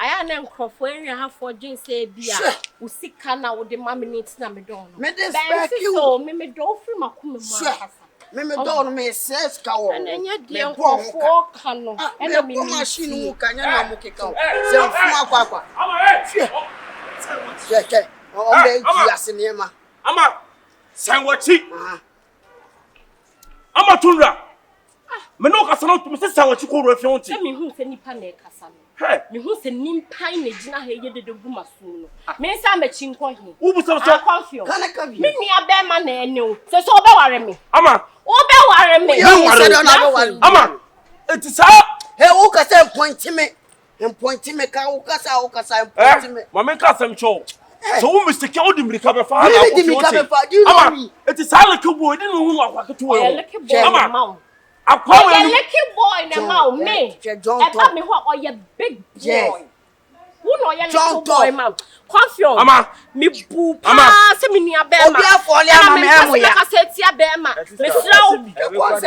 I am Crawford. You have for Jane say, "Bia, who sick can now with the mammy needs na me don't know." Me do free my me don't me says cow. And then yet, dear, for canoe. And a machine who can not make it go. So, Papa. Ama Sanwachi. Ama Tundra. Me no kasa no to me Sanwachi ko refion ti. Me hu se nipa na kasa no. Me hu se nimpa na gina ha ye de guma so no. Me nsa ma chinko he. Wo bu so CONFION. Me nua be ma na ene o. Se so be ware me. Ama. Wo be ware me. Ama. It is hey, who kasa point me ka who kasa point me. Mama kasa mcho. So we mistake all the Mirika for do you know me? It is how like a boy didn't know what to wear. Ama. A lucky boy na mouth me. John me what or you big boy. Who know you little boy man? CONFION. Ama me boo pa se me nua be ma. Obi afole ama me amo ya. Me kasa tia be ma. Me sraw.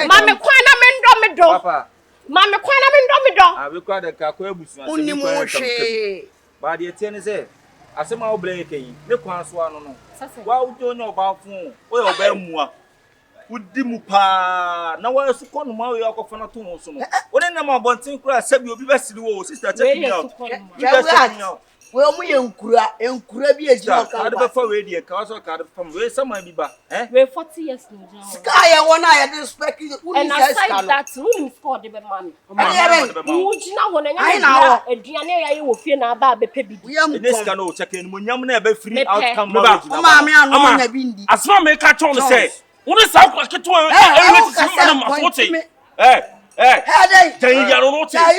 Ma me kwan na me do. Papa. Ma me kwan na me do. Abi kwa de ka kwa ebusu uni mo hwe. Ba de tie ne se asema wo blame kan ne kwan so ano no. Wa wo do nya oba fun o ye oba mua. Udi mu pa na wa su kono ma we akofo na to ho so no. Woni na ma bontin kura sabi obi ba siri wo sister check me out. We omu ye nkura bi ejima ka. Ka de fa we die ka so ka de fam we sama bi ba we 40 years no. Sky ye wona ye respect uni and aside that uni score de be mami. Mu gina wona nya aduane ya ye wo fie na aba be pe bi. Ne ska no check en mo nyam na e ba free outcome ma. Ma me anu na bi ndi. Asma me ka chon say. Woni sa ko keto Hey, Hey,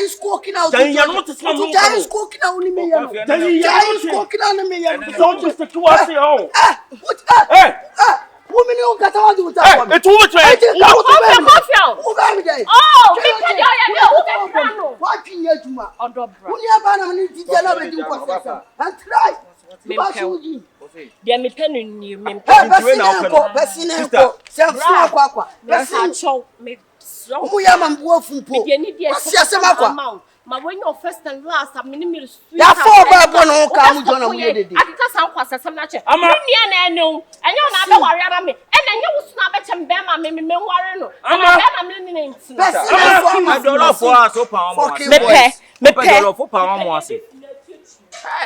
is cooking out. Is cooking out. Is cooking out. Don't just to us home. Woman, you got to do that. It's too much. Watching you, Juma. When you have and try. Dear me penning you, me my when your first and last, I'm minimal. Ya four no come John on the I can sound quite some natural. I'm no, and you're not worry about me. And then you will snap at him, Bama, me, worry no. I'm name. I don't know for us,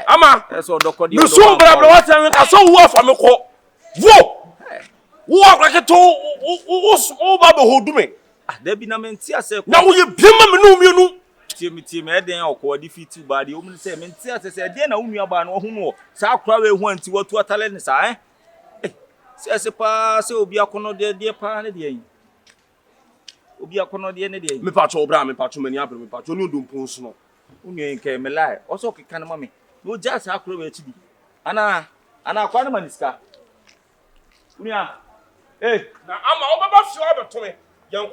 Ama, so Dr. You soon grab what I saw work from a call. Whoa! Walk like a toe, who's all Baba who do me. There be no mentia, sir. Now you bim you know. Team Eden or defeat you by the woman say, mentia said, then only about no who know. Sa cry went to what talent, eh? Says a pass, so be a corner dear pan, dear. Be a corner the end day. Me patch Bram, me patch many apple, me patch no do post. Unye came a lie, also can mammy. No just how cruel to be. Anna, quite maniska. Unia, eh, now I'm about sure to me, young.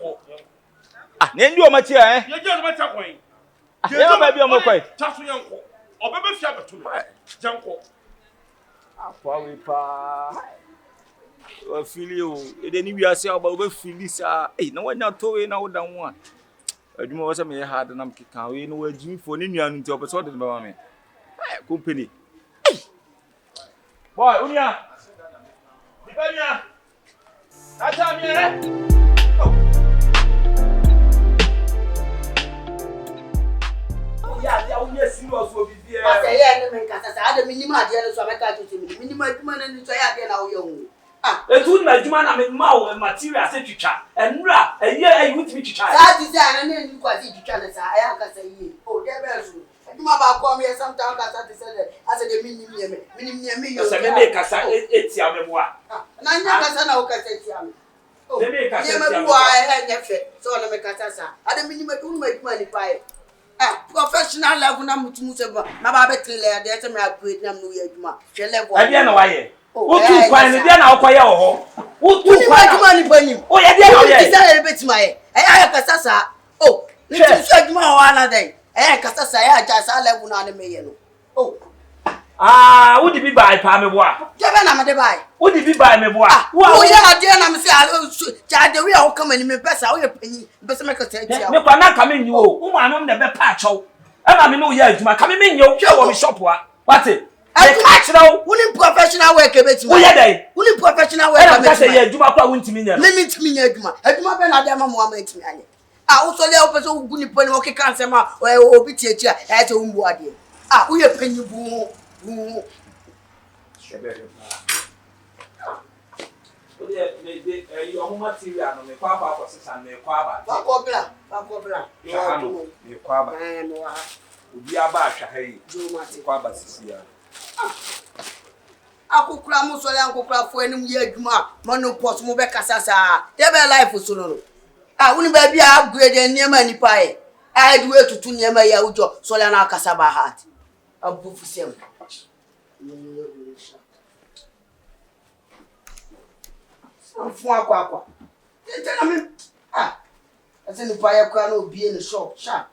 Ah, name you, my chair, eh? You're just my way. You're maybe on my way. Just young, or baby shabba to my junko. Ah, probably pa. Or feel you, then you are say about Phyllis. Eh, no one not to now down one. I do more some hard and I'm kicking. We know a Jimmy for Indian into episode about me. Company. Boy, Unia. Dipanya. That's how me. Oh, yes, you also be there. I say, I don't minimum, so I can't do minimum and so I get our young. A good man, I mean, Mao and material said to chat, and Ra, a year I would be to chat. That design and then you quite each other. I can say, oh, there is. Mama come here sometimes as a minimum, as a make us 8 years. Nanya Casana, who can say, oh, they make us I had never so I make us. I don't minimum to make money by professional level. I'm to Mama Betty, there's a great number of Yuma. She level. I don't know why. Who too fine? They are now quiet. Who too fine? Money bunny. Oh, yeah, they are a bit my. I have oh, let's check my one day. I just I level on a million. Oh. Ah, who did we buy Pamela? Jabana, my buy. Who did we buy me? Oh, yeah, dear, I'm saying, Chad, we are coming in my best. I'll pay best make a take. No, I'm not coming. You, who I know the best patch. I'm not yes, my coming in your shop. What's it? Professional, professional work a bit. Oh, yeah, they wouldn't professional work. I say, yeah, do my wouldn't mean it. Limit me, Edma. Edma Ben Adama makes me. I also lay up as a good point, okay, cancer, or be teacher as a wombody. Ah, we are paying you boom. Your material, no, papa for 600 quaba. You quaba, and we are back. Hey, Joe Martin quaba this year. Aku kura musole anko kura fo enim ye adwuma mano post mo be kasa saa dey be life so no woni ba bia upgrade enema nipa e I do etutu niema ya ujo sole na kasa ba heart abu fusem fu akwa tena me ase nipa ya kwa na obi ni shop sharp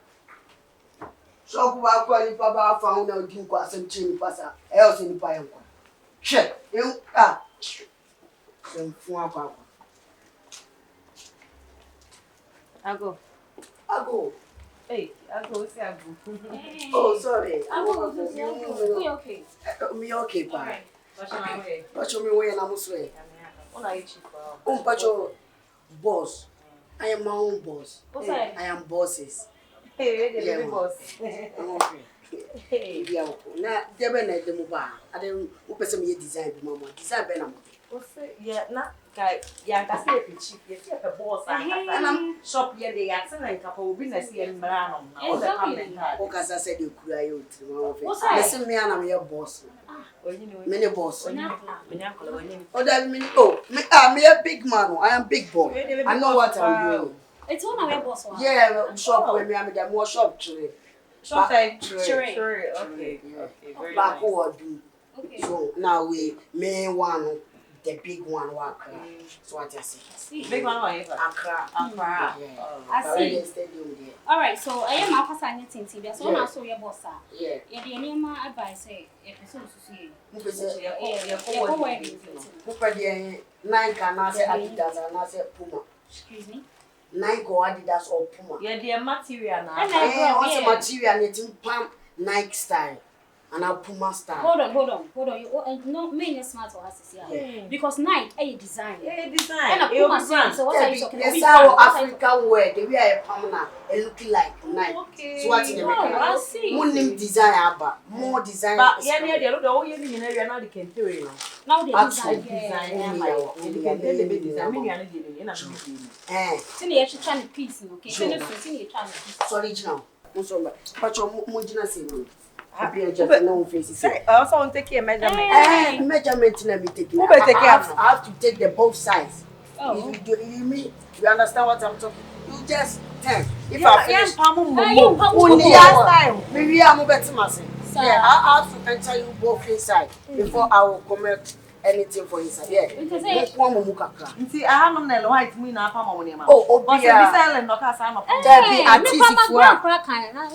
shop ba kwa nipa ba fa hu na odi kwa asem che nipa sa e o se nipa ya kwa check you some fun apa. Ago. Hey, Ago, say Ago. Oh, sorry. Ago, we okay. Me okay, pa. Alright. Pacho me way na muswe. What are you cheap for? Pacho boss. I am my own boss. I am bosses. Hey, the boss. I'm okay. Hey, yeah. Na debe na demo ba. Ade wo pese me design bi mama. Design be na mo. O say yeah na kai ya ka say e cheap. You see a boss and shop here dey at na nka for obi na see e mra no. O the comment na. O kasa say dey kura yo tiri mama fe. Listen me na me boss. Me ne boss. O da me me a big man. I am big boy. I know what I'm doing. It's one of your boss. Yeah, shop where me am dey more shop tree. Shop tree. Okay. Very back nice. Okay. So now we main one, the big one, so what I see. Big one, Accra. I see. All right. So I am a person in TV. So now so your boss. Yeah. Yeah. The name advice. Episode to see. Nine can I say Adidas and I say Puma. Excuse me. Nike or Adidas or Puma. Yeah, the material now. What's the material? It's in Pam Nike style and a Puma style. Hold on. You no mean smart or has because Nike a design. And a Puma style. So what are you talking about? That's how African wear. They wear a Pamna and looking like Nike. Okay. So what's in the making? I see. More design, aber more design. But yeah, the whole year you now the can do it. Now the design. You can tell the big design. Sini ya trying to piece, okay? Sini ya trying to piece. Sorry, now. But your mojina say no. Happy just no face. Say, also want take a measurement. Measurement let me take. Who better take care? I have to take the both sides. Oh. You understand what I'm talking? You just tell. If I finish, maybe I'm better myself. Yeah, I have to enter you both inside before I will comment anything for inside. Yeah. See, I have no nail white me na pam money ma. Oh, but be silent no ka say no.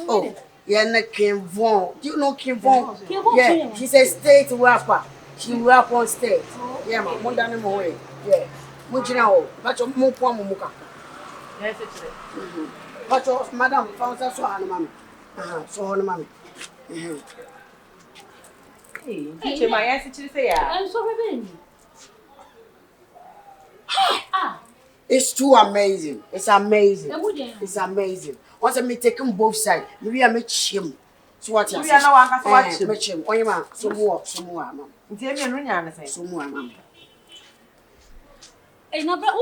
Oh, yeah, na Kim Von. Do you know Kim Von? Yeah, she's a state rapper. She rap on stage. Yeah, ma. Mo dani mo way. Yeah. Mo jina ho. But mo kwa mo muka. Yes, it's But madam, found so on mami. So on mami. Hey, my answer to say yeah. I'm so happy. It's too amazing. It's amazing. It's amazing. Once I take them both sides, maybe I make him. So what you say? We are no one can watch make him. Oh, man. Some more, mama. Some more, mama. Hey, no, but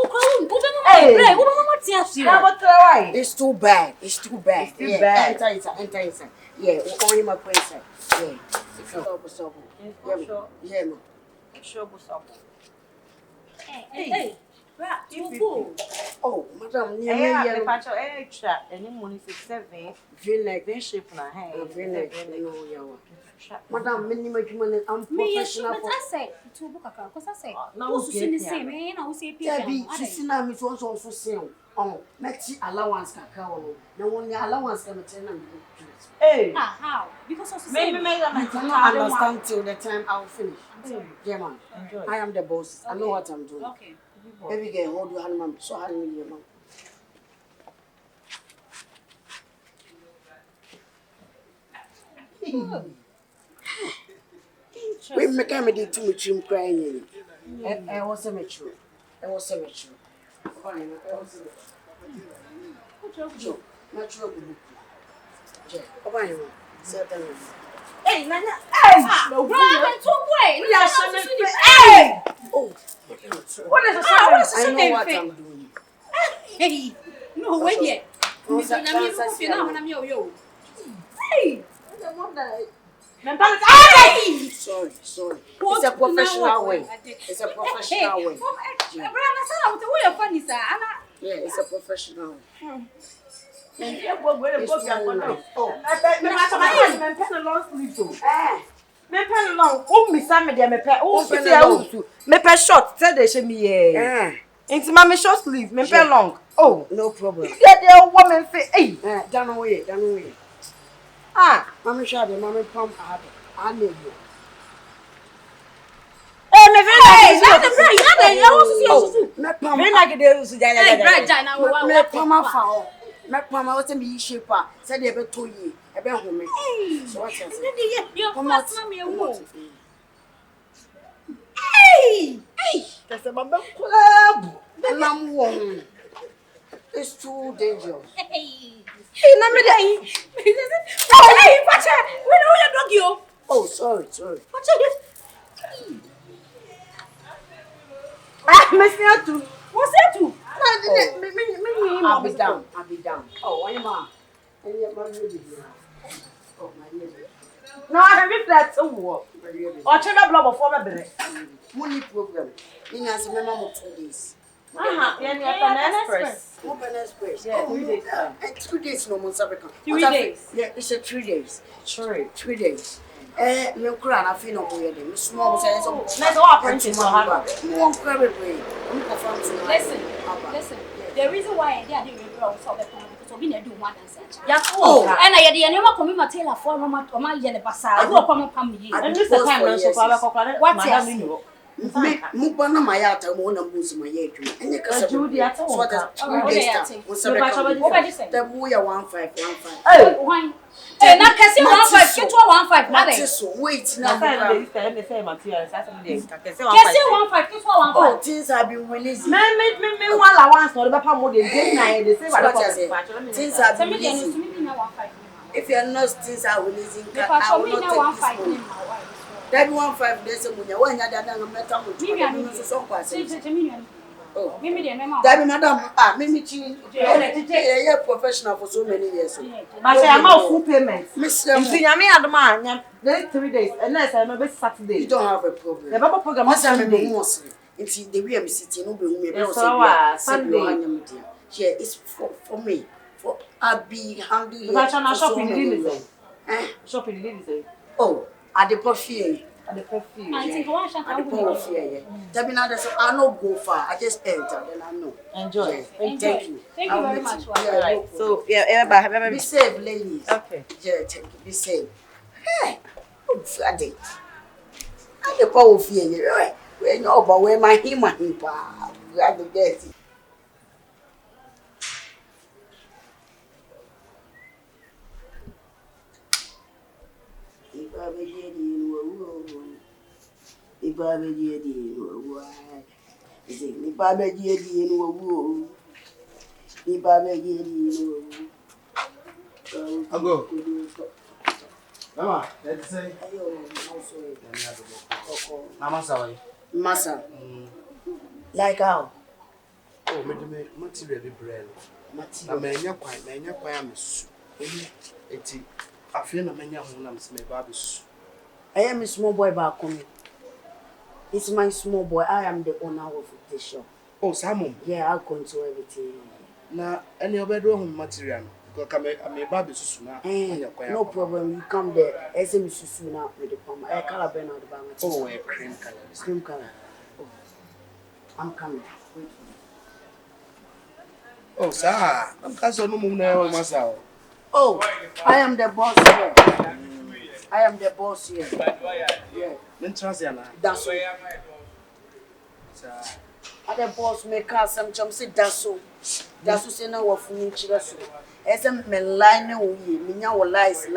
it's too bad. It's too bad. Enter inside. Yeah, only my place. Yeah. Yeah, man. Hey. Oh, madam, near me, patch extra, any money 7. V-neck, shape na hair. V-neck, madam, minimum, I'm professional. I said, to book a car, because I said, now who's in the same, I will say, Debbie, Sissina, Miss was also saying, oh, Maxi allowance cacao. No one allowance can attend and hey, how? Because of maybe I cannot understand till the time I'll finish. Yeah, man. I am the boss. I know what I'm doing. Okay. Baby girl, hold your hand, ma'am. So hand me your mom. We make a medicine to which you crying. I was a mature. I was a mature. Fine, I was a mature. Mature. Certainly. hey, Nana, hey, no, Brother, two way. Hey, oh, what is I know what I'm doing. Hey, no, wait yet. Hey, sorry. It's a professional way. It's a professional way. Yeah, it's a professional way. Short, tell they show me into my short sleeve, me long. Oh, no problem. Get the woman say, hey, done away. Ah, Mammy Shabby, Mammy Pump, I need you. Hey, me Pama was a me shaper, said they ever told you, a bear home. So what's hey, that's a mama club. And I'm warm. It's too dangerous. Oh, sorry. Miss Natu, what's that too? I'll be down. Oh, why am I? Oh, my baby. No, I have reflect to walk. Or check blow before my bed. Money program. In as a member of 2 days. Express. Open express. Yeah, 3 days. 2 days no more. 3 days. Yeah, it's a 3 days. 3 days. Me kura na fi no boye dem. Small say so. Let's all apprentice or hard. Mo kura be pray. I'm confirm to. Listen. The reason why they didn't really solve the problem because we need to do one dance. Yeah. Oh, and I had the come my tailor for my yellow bazaar. I go come family. And this the time so for what else? Mukwa na mayata mo na mbuzi maye adwuma. Enye kasa. So that the boy 1515. Hey, why? Eh, na kase 15 get 15 na dey. Wait now. They say material Saturday. Kase 15 get 15. Oh, things have been released. Me wala once no be pa mo dey na they say things have been released. If you are not things are releasing, I will not take this money. That 15 days a munya when you dada ngata mo tu so kwase. Oh, that madam mimi chi yeah professional for so many years. But I am out full payment. Miss Nyame adoma 3 days and next I no be Saturday. You don't have a problem. The Bible program is Sunday. It's the way I'm sitting no be me Sunday. Yeah, it's for me. For I be handling. But I shopping shopping. Oh, at the perfume. At the perfume. I think one shot at the perfume. That means I no go far. I just enter, then I know. Enjoy. Yeah. Thank you. Thank you very much. Yeah, right. So yeah, be safe, ladies. Okay. Yeah, thank you. Be safe. Hey, Friday. I the power of you. Right? When you over where my him pa. We have to get it. Ago. Mama, let's say. Mama, sorry. Massa. Like how? Oh, material bread. Material. Menya kwai amesu. Eti afia na menya ho na mse me babes. I am a small boy back home. It's my small boy. I am the owner of the shop. Oh, Samum. Yeah, I'll control everything. Now, any other home material. Because I'm a baby soon. No problem. You come there. SM soon out with the palm. I can't bend out the band. Oh, a cream color. Cream color. Oh, I'm coming. Wait. Oh, sir. I'm castle no more myself. Oh, I am the boss here. I am the boss here. Yeah. That's all. I the boss make us some chum say that's all. That's what say now what for me chiraso. Esem me line no we me nya wo lies.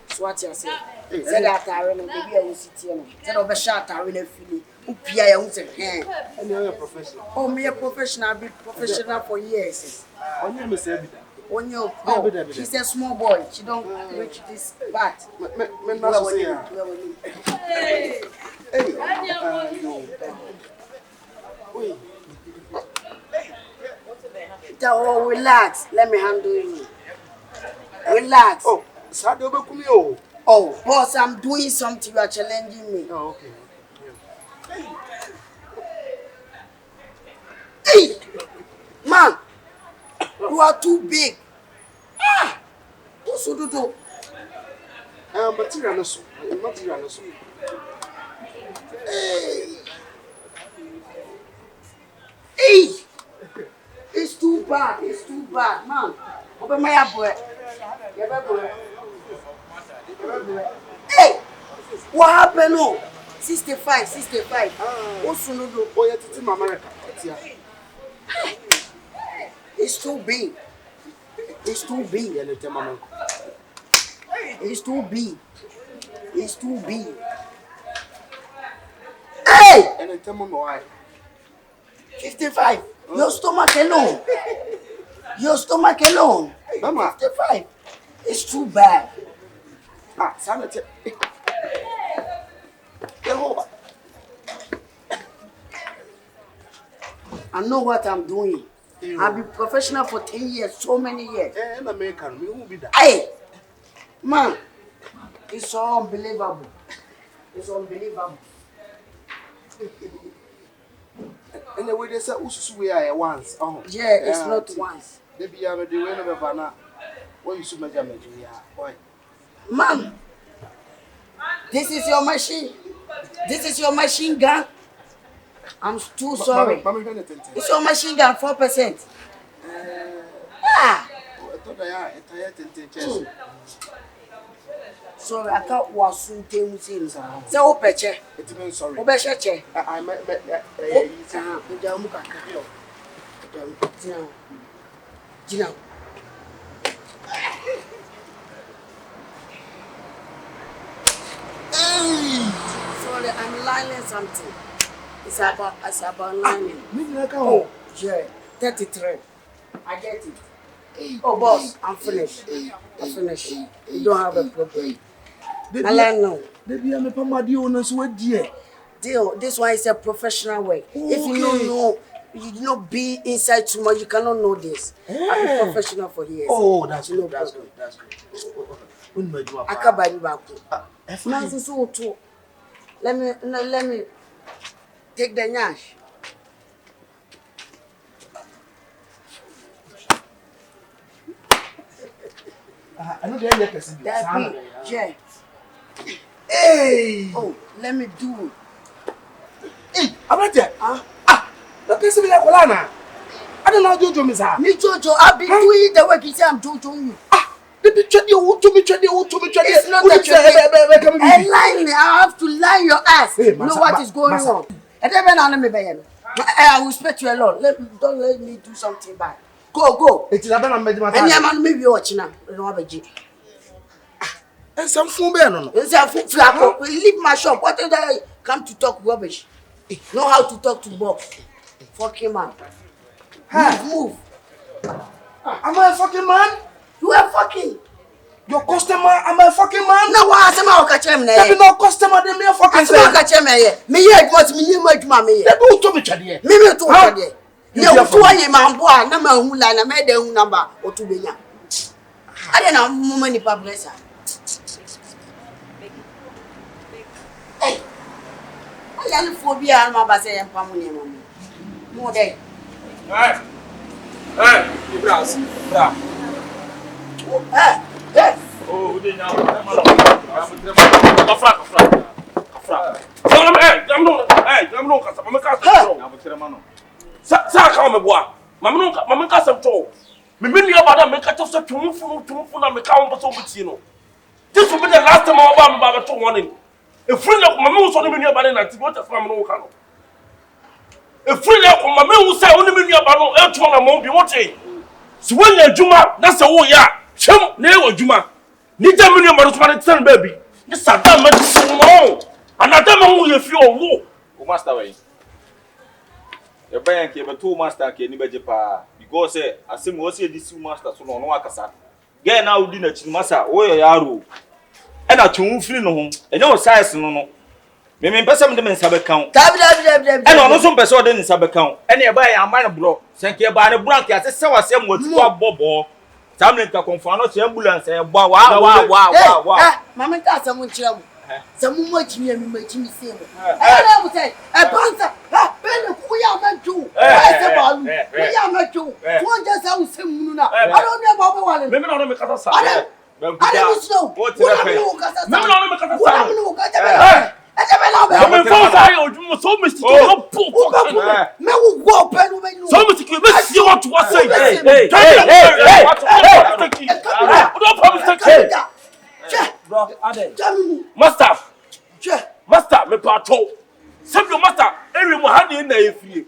So what you say? Say that I run baby I will sit here. Say no be shot I will feel. Upia ya unse. And you're a professional. Oh, me a professional, be professional for years. On you say that. On you, oh, she's a small boy. She don't reach this part. Oh, relax. Let me handle you. Relax. Oh, oh, boss, I'm doing something. You are challenging me. Oh, okay. Hey, man, you are too big. Ah, what's so do? Material no so. Hey, it's too bad, man. Open my boy. Hey, what happened? No, 65. What's so do? Oh, yeah, it's in America. It's too big. It's too big. Hey! And I tell me why. 55. Your stomach alone. Mama. 55. It's too bad. Ah, sanity. I know what I'm doing. I've been professional for 10 years, so many years. And American, we won't be that. Hey, man, it's so unbelievable. It's unbelievable. And the way they say, we are once. Oh, yeah, it's not once. Maybe you have the way of a banner. What you should make a major. Why? Man, this is your machine. This is your machine gun. I'm too sorry. It's your machine gun, 4%. Ah. Sorry, I can't was soon tell things. Say, oh, Peche. It's sorry. Oh, Peche. I met Gina. Sorry, I'm lining something. It's about lining. Oh, yeah, 33. I get it. Oh, boss, I'm finished. I'm finished. You don't have a problem. I learn now. Deal. This one is a professional work. Okay. If you don't know, you not be inside too much, you cannot know this. I'm a professional for years. Oh, that's good. That's good. I can't buy you back. Let me take the nyash. I know the person. Yeah. Hey! Oh, let me do it. Hey, I'm there. The person be like Olana. I don't know Jojo Misa. Me Jojo, I've been doing the work. You say I'm Jojo you. The picture you to me. It's not that you line. I have to line your ass. Hey, you know what is going on. And then I will respect you alone. Don't let me do something bad. Go. It's a man made my and your man may be watching now. And some fool man. Leave my shop. What did I come to talk rubbish? Know how to talk to box. Fucking man. Move. Am I a fucking man? You are fucking. Your customer, am I a fucking man? No, I'm not catch him. There be no customer, they may fucking say. I'm not catch him. Me here, it was me, me. They do to me, Chadie. Me to Chadie. You two are my boy, number who line, I made the number or two billion. I don't know many publishers. Hey, I am phobia, my bass and family. More day. Hey, Ibras. Bra. Yes. Oh, we didn't know. Afra. I'm no kasa. Mama kasa. Sa ka me boa. Mama kasa to. Me menu about that make a toss to move na me ka on so biti no. This will be the last time I am about to warning. A friend of my moon, so the menu about it, what a family no can. A friend of my man who say only menu about it, one among be watching. So when you're Juma, that's a whole ya. Chum, never Juma. Need a million about to tell baby. This is a damn man. Another man who you feel low. O master way. The bank came 2 master can never jepa. Because I see most of this master so no akasa. Get now dinner chimasa, oh yaro. And I too free no home. And no size no. Me person them in sub account. And on some person in sub account. And you buy a man block. Thank you by the blank as a sour same with bobo. Something to confirm not ambulance and wow. Mamma got someone chill. Some much me and me say. I would say, a panzer. We are not two. We are not two. One just out some. I don't know about one. Maybe not make us. I don't know. What's Master, me patrol. Some your master, every one in the free.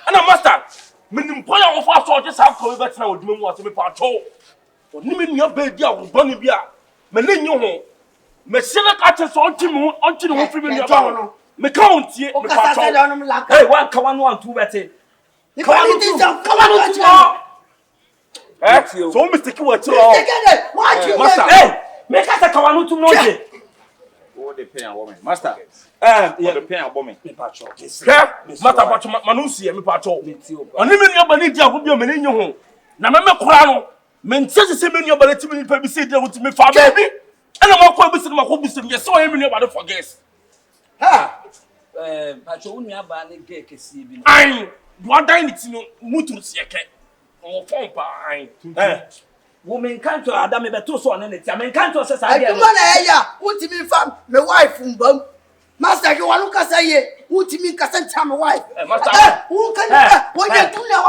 And a master, Minimpoya of our soldiers have to let now with me was me patrol. For naming your baby out with Bonnie Bia, Menin your home. Messina catches on Tim until you free your power. Me count ye, me patrol. Hey, one come on, 2 better. Come on, so Mr. Kiwa, Master, Hey, make us a Kawanu to know. what they pay a woman? Master, yeah, the pay a woman. Master, but Manusi, me patrol. And even your Banidia will be a man in your home. Now, Mamma Crown, men says the same in your ability to be said with me for baby. And I'm not quite missing my home system. You saw him in your body for guests. Ha! Patronia Banny Gay, I'm what I need to know, Mutus, or Pompa. Woman can't to Adam, but 2 son in it. I mean, can't to say, I don't know. What do you mean, fam? My wife from Bum. Master, you want to say, what do you mean, Cassan, my wife? Who can what you do now?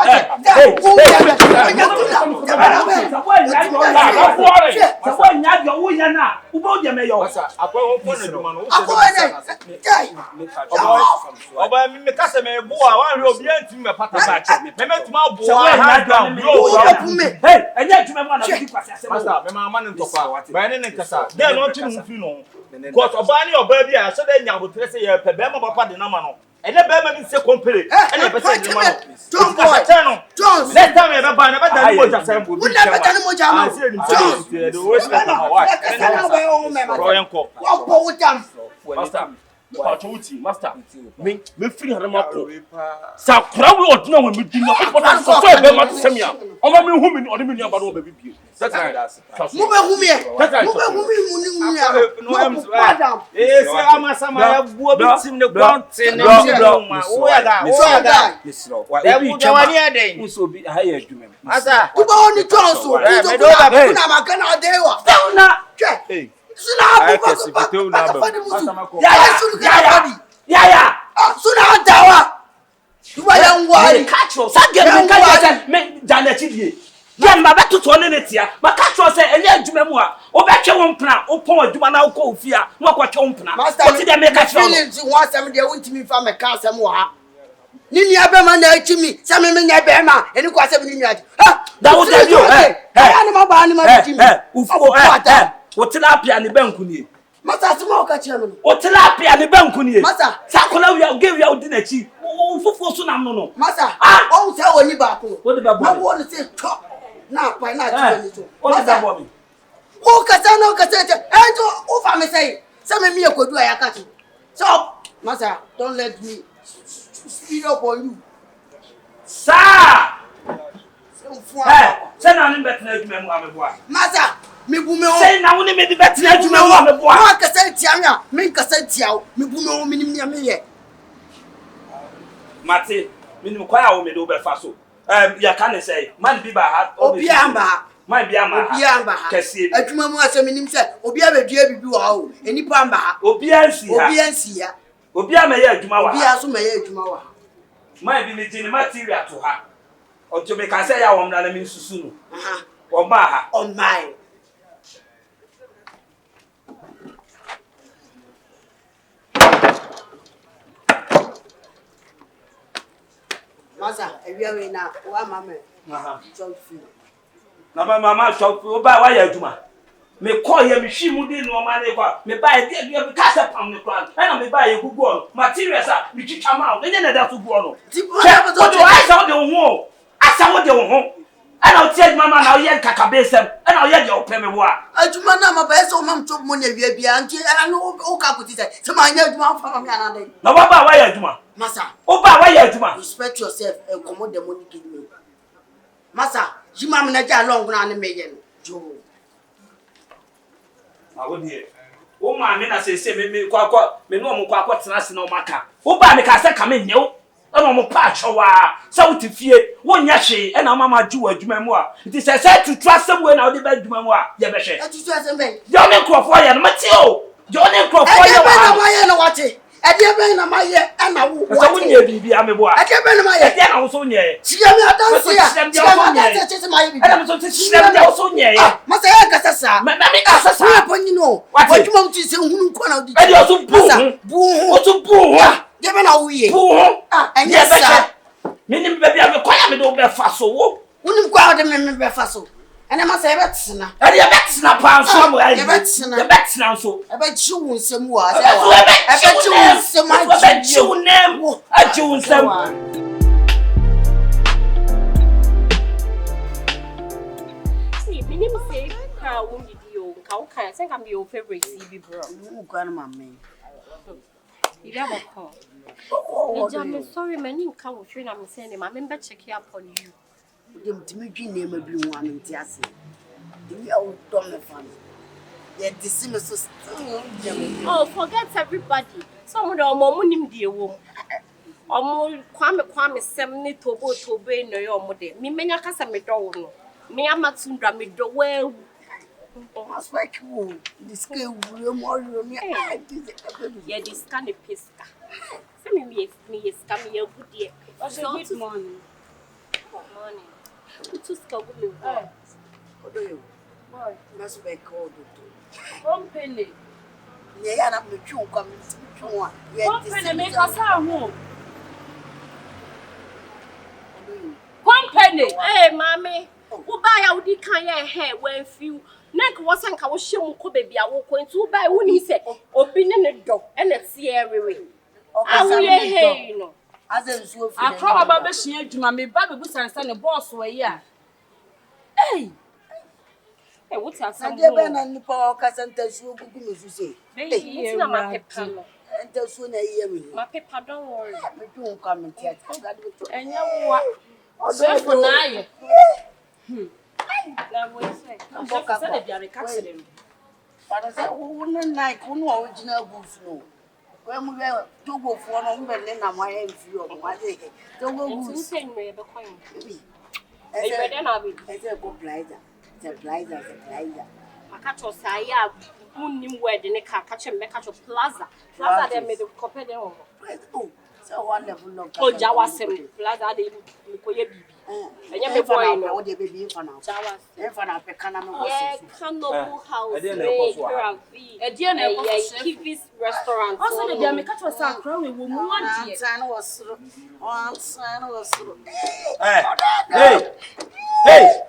Because Obani or baby, I said, I would say, Pebema Papa de Namano. And the Bema is a company. And I said, John, let them ever buy never done what I said. We never done what I said. The worst of my wife. Master, me free her mako. Sa crowd or no when we do not put us for Bema Semia. Or me whom or the million about baby. That's right. Move whom here. Yes, I'm a summer. What's in the ground? So be higher, you mean. Master, you only Johnson. hey. Suna dawa. You are young one. Catch us. I get me Janet. Yan baba to turn it here. But catch us and let you memoir. Or back your own plan. Or point to an alcohol fear. What your own plan. Master, they make a feelings. You want some, they want to me from a car somewhere. Nini abema na chimi. Some men abema. And you got 7 years. That was you. Hey, what tilapia ni banku ni? Masa smoke at you. What tilapia ni banku ni? Masa, Sakola will give you out dinner cheap. For some no. Masa, oh, tell you back. What about I want to say top? Now, why not? What is that woman? Oh, Casano Cassette, and over me say, some of me could do a cat. So, Masa, don't let me speed up on you. Sir! Send on him better memoir. Masa! Me bume o say na woni me di betina adwuma wo me boa ma ka say tia me a me ka say tia o me bume o me nim ne me ye mate minimum kwa o me do be fa so ya can say man bi ba ha obi amba man bi ama obi amba kese adwuma mu asem nim se obi abedua bibi wa o enipa amba ha obi ansi ha obi ansi ya obi ama ye adwuma wa obi aso ma ye adwuma wa man bi me jini material to ha o to me can say ya wo mra na me susu no aha o ba ha on my Masa, ewia we na wa mama. aha Chofi. na mama shop o ba wa ya adwuma me call ye me hwi mu di no ma ne kwa me ba ye di me ka se pam ne kwa na me ba ye gugu on materials a me twitwa ma o enye na da so gu on Ti bo na so to I say wo de ho asa wo de ho ana o tie mama na o ye kakabesem ana o ye de o pe me wo a adwuma na ma ba so mam chop mo na wia bia nti ana o ka kuti se ma nya adwuma fa ma me ana dai na wa ba wa ya adwuma Masa o ba wa ya adwuma respect yourself and commode the money give me Masa jima me na ja long na ne me ye no jo awo die o ma me na se me kwa me no mo kwa tena se na o maka o ba me ka se ka me nyew ana mo pa atwa sa wuti fie wo nya hwe na mama ju adwuma mu a nti se to trust we na o de ba adwuma mu a ye be hwe e tu se be yo ne krofo ye no mate o yo ne krofo ye wa na ma ye no wate e de be na ma ye e na wo so wo nye bibi amebo a e de be na ma ye e de na wo so nye siga me adanse ya siga me adanse se ma ye bibi e na mo so system de wo so nye Masa ye ka sasa me ka sasa we ponyi no adwuma mu ti se hunu ko na odi e de wo so bu o so bu de be na wo ye bu enye sa minim baby a me kwaya me do be fa so wo unim kwa de me be fa so ene Masa ye betina e de be tsena pa so mo ai ye betina ye be tsena so e be chi wo nsem wa se e wa be chi wo nsem a chi wo nem a chi wo nsem See, minim say ka wo video ka wo kan say ka be your favorite CB bro. wo kwa na mama You never call. I'm sorry, man. You can't watch when I'm saying, I'm member check up on you. dem timi dwi na ma bi ho an nti ase dem ya wo dom me fan ye disi me so Oh, forget everybody. Some of the momunim die wo. Omo kwame sem ne tobo no yo mo de. Me menya kasa me do wo no. Me AMA TUNDRA me do we. as like wo this ke wo mo yo me Yeah, this kind of pesca. Say me scam me good day. Good morning. Good morning. To school me. odo yo boy mas be ko do Company. ne ya na me twu kwa me twu a ye Company make us ho. Company. Hey, mommy. Who buy out the can your hair when few? Neck wasn't how she will go baby. I will go into buy when he said, open in the door and let's see every I will hear you know. as em so fi I call about be shia adwuma me ba be busan say ne boss we ya. Hey. Hey, what's that? na de be na nipa o kasanta su gugu me su se Hey, it's not my paper. enta su na iye me My paper, don't worry. me twu kwa me tia Enya wo. odo For na ye. Now, what is it? I'm boka say dey are catch them. para se wo na nai ku no original goods no we mu be togo fo no mbe ne na ma ye mfi o ma de togo It's goods insane, me be coin. bi Hey, better not be. ese go blazer I catch us, I have wedding, a car catch and make catch a plaza. Plaza, they made the compare them. oh so wonderful love Oh, Jawa Sem, Plaza, they look baby. And you be boy, no, the baby for now Jawa. e fa na pe kana me Yeah, go Canobu House, I didn't know it was Gravi, E dia na e yeah, chef. Kivis restaurant. Also dey me catch us akra we wo mu adie. san was hey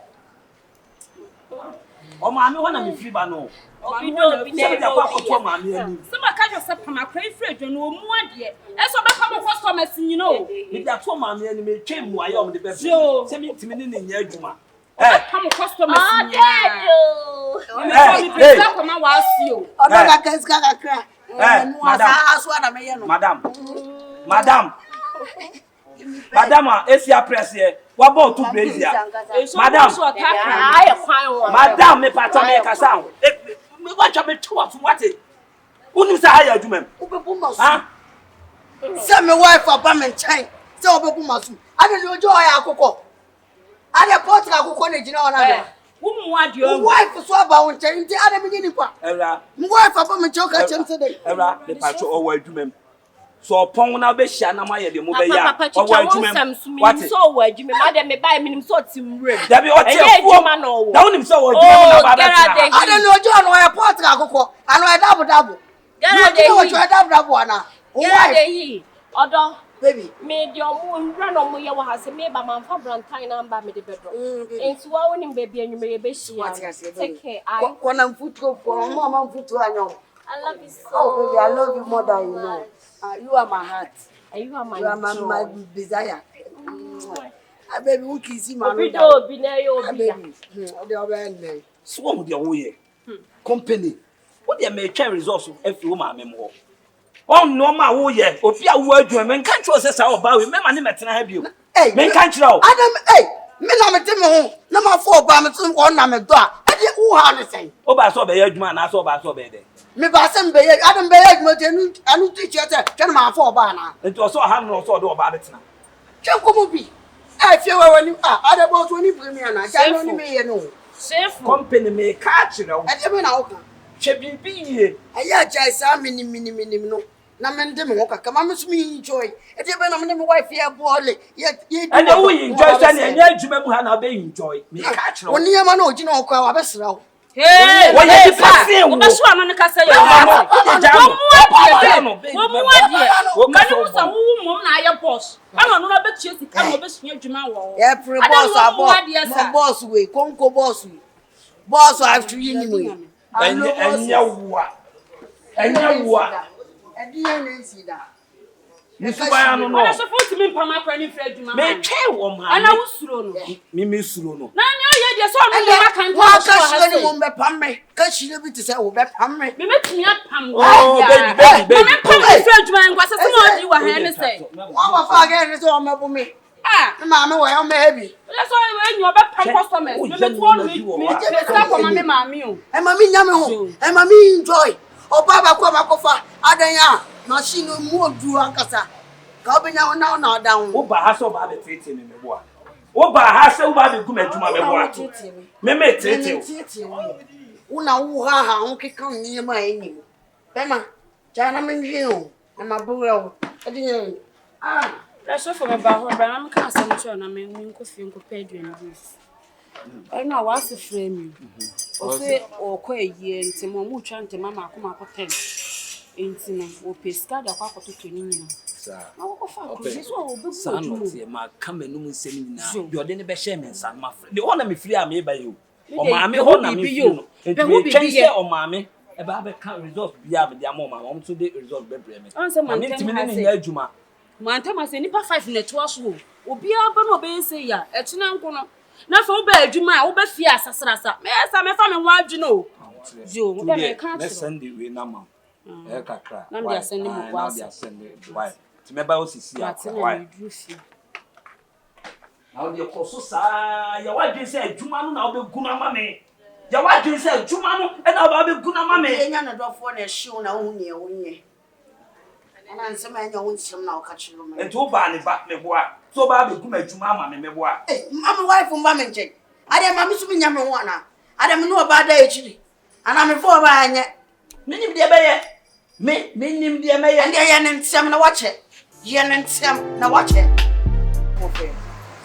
o ma me wona me free ba no Obi no be se me there. kwa ko ma me ani Se ma catch us pam akra ifre adwanu wo mu adie. E so be come customers you know. me da to ma me ani me twem mu aye o me de be Yo. se me ntimi ne nya adwuma Come customers Ah, you. dead. Me pesa ko ma wa asio. odo ka keska kakra no madam. asa aso na me ye no madam Asia press here wa ba to brazil Madam. So attack. I find madam me pata me kasa me wa twa me twa fu wate unu sa haya adwuma obebu masu ha se me wife aba me nchen se obebu masu don't know joy akoko. I dey pot akoko na gina ona. Wo mu adio. Wife so about one change at the beginning pa. Era. Wife papa me choka chem today. Era, the patro owo adwumam. So upon na be hia na ma ye de mo be ya. Owo adwumam. What so owo adwumam? Ma de me buy minim so timrem. Da be o tie fu. Da wonim so owo adwumam na ba ba. I don't know John why pot akoko. I know double. Get you know what double ana. Wife. Odo. Baby, me di omo run omo ye wa hase me ba man fa brantan na mba me de bedro enti wa wonim baby anwume ye be hia take care I kona mfuto for mama mfuto anyo. I love you so. Oh baby, I love you more than you know. You are my heart. You are my desire. Baby, who kiss you, man? Obi na yo obi. The other So what would you hear? Company. What dey make results if you ma memo? Oh no ma wo ye obi a wo adwuma men kan tro se sa oba we me ma ne metena ha bio men kan kira o Adam me na me dem ho na ma fo oba me tun ko na me do a ade wo ha ne sen oba so be ye adwuma na so oba so be de me ba se be ye Adam be ye adwuma te anu ti che te twa ma fo oba na enti o so ha no so do oba betena twa ko mo bi fie we wani Adam bo so ni premier na ja no ni me ye no safe company me ka kira o ade me na wo kan che bibi ye aya ja sa mini no na mende me woka kama me so me enjoy e dey be na me wife here bole ye and who enjoy say na nya adwuma mu ha na be enjoy me ka kira woni yema na ogi na okwa wa besra wo hey wo ye di passe wo be so ano ne ka say yo wo mu adie kani wo sa wo mom na aye boss ana no na be tie sika no be sua adwuma wo ye pre boss abo mo boss we konko boss we boss after you ni we enya wa Ediye na nsida. Musuba no no. Ana so fo timi mpama kwa ni fra adwuma. Me twe wo ma. Ana wo suro no. Me suro no. Na ne o ye de so no ma kan to wa ka shire ni mo be pam me. Ka shire bi te se wo be pam me. Me metumi apam wo. Oh baby. Me pam fra adwuma ngwa se se mo di wa ha ne se. Wa wa fa ga ni so me bu me. Me ma me wo ya me heavy. Le so we nyu obe pam customers. Me metu onu me start for me ma me o. E ma mi nya me ho. E ma mi enjoy. Oba ba kwa makofa adanya na shino mu odu ankasa ka obenya na na odan wo ba ha so ba be tete me mebo a wo ba ha se wo ba be guma adwuma mebo a me tete wo na wo ha ho keka nyi ma enyi bema jana me nhwe o na mabuwe o adenya le so for me ba ho ba na me ka asem cho na me nko fie nko peduen this na wa se frame o se o kwa yie ntimo mu twa ntema ma akoma akoten ntimo o pesca da kwa akoto ni nyina sa na wo fa ko so o be sa no tie ma kamenu mu nsem nyina bi ode ne be hye me nsa ma fre de ho na me firi a me ba yo o ma me ho na me firi no enti twense o ma me e ba be ka result bi a be dia mo ma mo so de result be bre me ma ne ntimi ne nya adwuma ma ntama se nipa 5 na to so obi aba na obe se ya etuna nko no na fa oba adwuma wo ba fie asasrasa me esa me fa me ho adwuno jo mo be ka na Sunday we na ma e kakra na me asende mo kwa why ti me ba osisi a why now the koso sa ya wadwe se adwuma no na obe guna ma me ya wadwe se adwuma no e na obe guna ma me enya na dofo na hyew na wo nye wo nye ana nsema enya wo nhyem na wo ka chiro me ento ba ne ba me bo a so ba be guma adwuma ama me bo a mama wife mba me nche ade mama so nya me ho ana ade me no ba da echiri ana me fo ba anye menim de be ye menim de me ye ande ye ne nsem na wache ye ne nsem na wache okay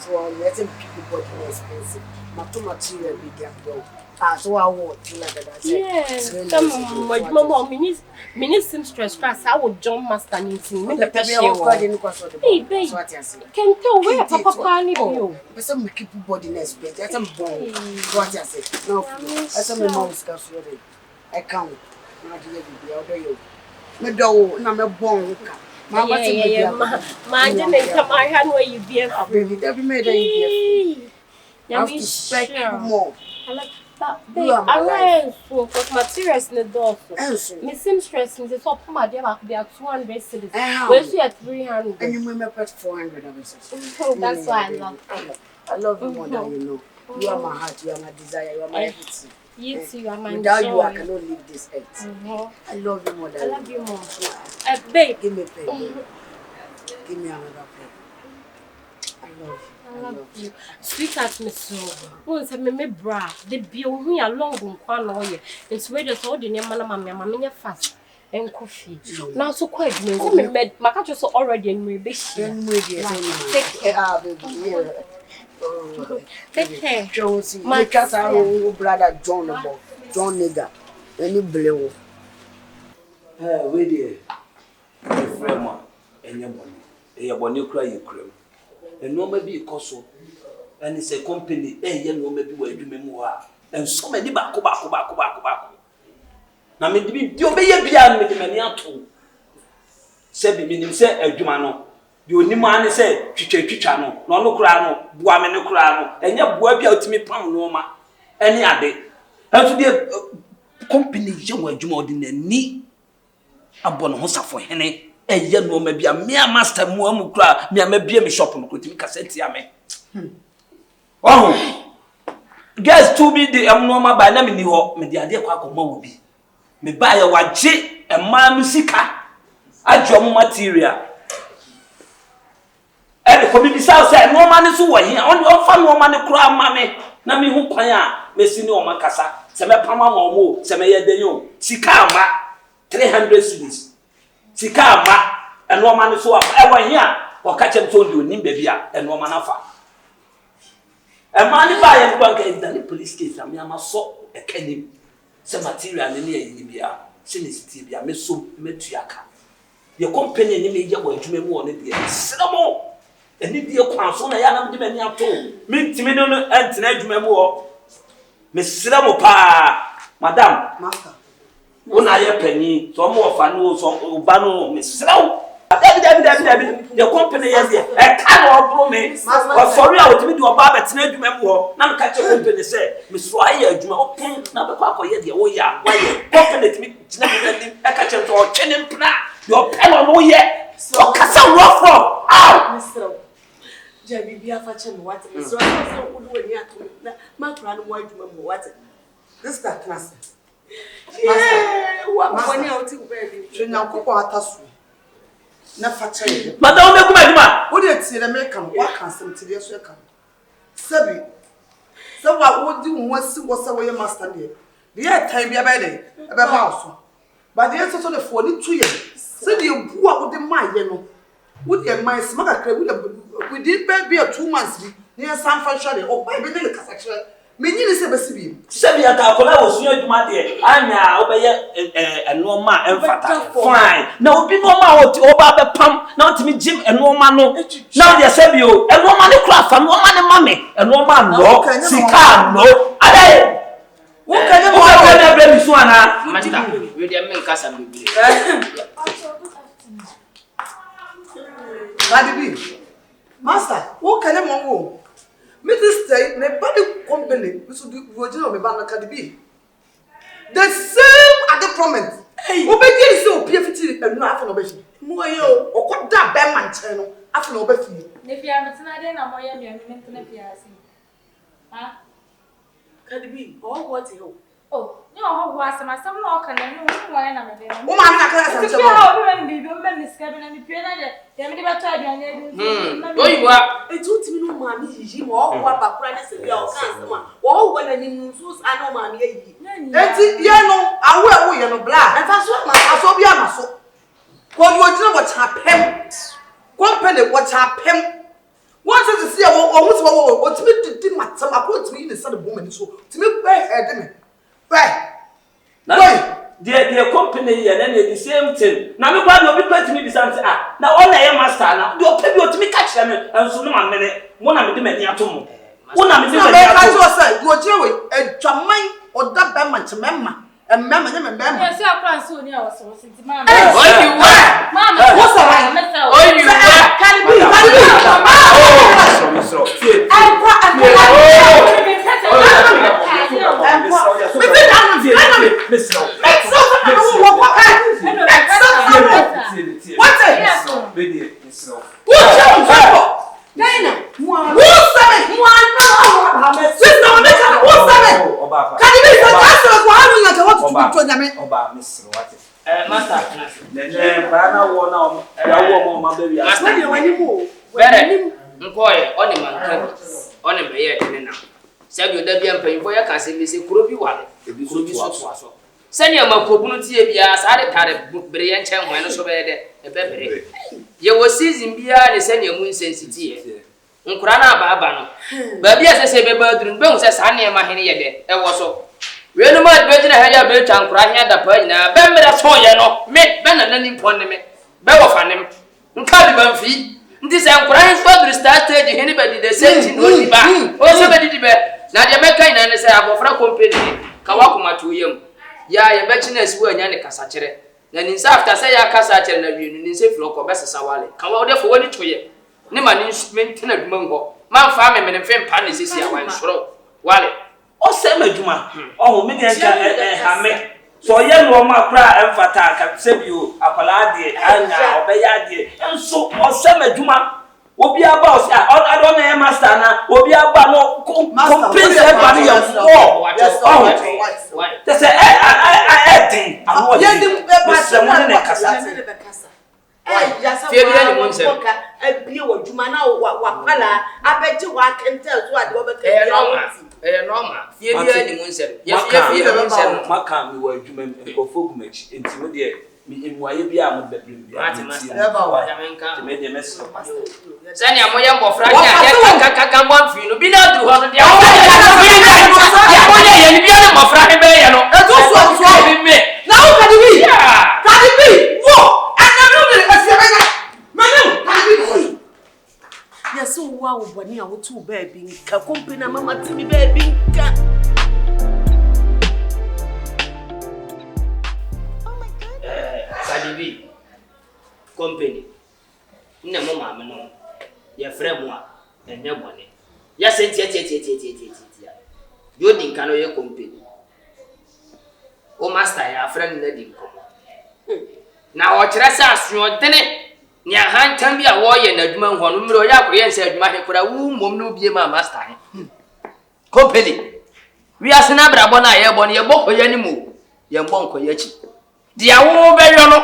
so let him keep the body expensive not too material be there go so I want to like that yes mama minism stress class I would jump master anything me the hey babe can tell where papa kwani bio person me keep body expensive that's am born what you say no that's am mom scarf ready I count na dey be order you me do na me born ka ma what you ma je come I had where you be baby that be made you I have to respect you more I like I for materials in the door. Me seem stressing the top of my dear they are 200 cities. Where's you at 300? And you remember 400 of us. That's why I love you. I love you more than you know. You are my heart, you are my desire, you are my everything. You too, you are my without joy. you, I cannot leave this earth. I love you more than I love you more. Babe. Give me a pen. Give me another pen. I love you. Sweetheart, Miss So. Who said me bra? The bill me a long one lawyer. It's where the told in your mamma fast and coffee. Now so quite me. My cat was already in my bed. Take care, baby. Take care, Josie. My cat, our brother John nigger. Any blue. Wait there. Frema, and your money. A bonny cry you cream. And no maybe a coso. And it's a company, and no maybe where you memoir. And so many back. Now, maybe you obey a beyond with the maniacal. Said meaning, say, a Jumano. You need man say, Chichano, no crano, Buameno crano, and your boy be out to me, Pam Noma. Any other. And to the company, you were more than a knee. A bonosa for Henny. A young woman be a mere master, Muamukra, me a beer shop, could make a sentiame. Oh, guess to be the abnormal by name in the walk, me the idea quack will be. Me buy a watch and my musica. I draw material. And the committee south said, no man is who are here, only one fun woman cry, mammy. Nami who paya, Messi no Macassa, Semepama Momo, Semaya de Yo, Sikama, 300 cities. Sikama, and no man is who are ever here, or catch and told you, Nimbebia, and no man afa. A man by and bank in the police case, and Yama saw a kenny, some material in the Libya, Sinistia, Meso Metriaca. Your company in the media were to me more than the Sinamo. And if you can't, so I am the many at all. Meet me and tonight, memoir. Miss Siramopa, Madame, Master. One eye penny, some more fanu, some Ubano, Miss Slow. Your company is there. A can of me. Sorry, I will do a barber at tonight, memoir. Now catch a company say, Miss Ryan, you know, number quack, yet the Oya, why you company me, I catch a door, chin plant. Your pen on no yet. So, Cassa rough from out. Jabby be a fashion what is so good near to my grand white woman. What this is that class. Yeah, what money out in baby? Should now cook out us. Not fatty. Madame, what did see the American? What can some to the second? Sabi. So, what would do once was away your master there? The time be a bed, a house. But the answer to the 42 years. So, you what would the mind, you know? Would your mind smack we did be a 2 months near San Francisco or by the Cassaction. Many is a baby. Sabia Capola was your mother. I obey a normal and fine. Now be normal to over the pump, not to me Jim and no man. Now they say you and no money craft and no money mommy and no man no. She can't no. What can you do? This one, Master, we didn't make us a baby. Master, what can I do? Mr. State, my body company, we should do original Mabana Cadibi. The same at the promise. Hey, what begins so PFT and not for obesity? Moyo, or what that Batman channel after obesity. If you have a tonight, I'm more young and huh? Cadibi, or what you? Oh, no, how was some lock and then why I'm a baby. Oh, I'm not going to tell you. Women is cabin and the piano. Then we never tried you. It took me no money, you or what about Prentice and your customer. Oh, when I knew I know my lady. That's it, Yano, I will wear no black. And that's what I saw Yamaso. Well, you know what's happened. Company, what's happened. What is to see almost what to me to my some approach me in the son of woman. So to me, where the company and then the same thing. Now, me glad you be to me something. Now, all I am master now. You pay you to me catch them and so no man minute. One of them many atomo. One of them you are Joey, a Jamai or that Batman to Mamma and Mamma and Mamma. Yes, I can't soon. I was so sick. Mamma, what's the matter? Oh, you can Nkoye oni manka oni meye ene na sabi oda bia mpanyimfo ya ka se mese kuro bi wale kuro bi so to aso sani amakobunu tie bia sare tare bere ye nchen ho eno so be de ebebere ye wo season bia ne sani amu insensity nkura na aba no ba bia sese be ba duru be hu se sa ne ma hene ye de e wo so we no ma be jina ha ya be twa nkura hia da pa nyina be mere so ye no me be na nani pon ne me be wo fa ne nka bi ban fi ndi se nkura hin so duru start stage hene be di the same thing no di ba o se be di be na de meka ina ne se abofra company ka wa kuma to yam ya ye be china si wa nya ne kasa kire na ni sa after say ya kasa kire na wienu ni se flo ko be sesa wale ka wa de fo wani toye ne ma ni instrument na duma ngo man fa me me ne fem pa ne sisi ya wan soro wale o se maduma o me de nka ha me so ye no ma kra emfata ka se bio akwala de anya obeya de enso o se maduma obi aba o se ado na master na obi aba no complain se ba ni ya wo te se tin awo ye dim se mo ne kasa Fie bia ni mo nse abie wadwuma na wa pala abeje wa kentel so ade obekan normal fie bia ni mo nse ye fie mo nse maka mi wadwuma nkofo gumachi enti mo de mi emuaye bia mo bebre bia ati master ya menka me de meso sani amoya mbofra nya kaka mo amfi no bi na duru ho no dia ya mo ye ni bia na mbofra he be ye no eto so bi me na wo ka di wo yes so wa wo boni a wo tu baby nka company na mama timi baby nka Oh my god. Sadibi company nne mo ma me no ye frɛ mo a enye bone ya sentie yo din kan no ye company o master ya frɛ na din ko na o kyerɛ sɛ aso dene ni ahantan bi a wo ye na adwuma ho no mmere o ya akɔyɛ nsa adwuma he kora wu mom no bie ma master he company wi asena brabo na ye bone ye bokɔ ye ni mo ye mbonko ye chi dia wo be yo no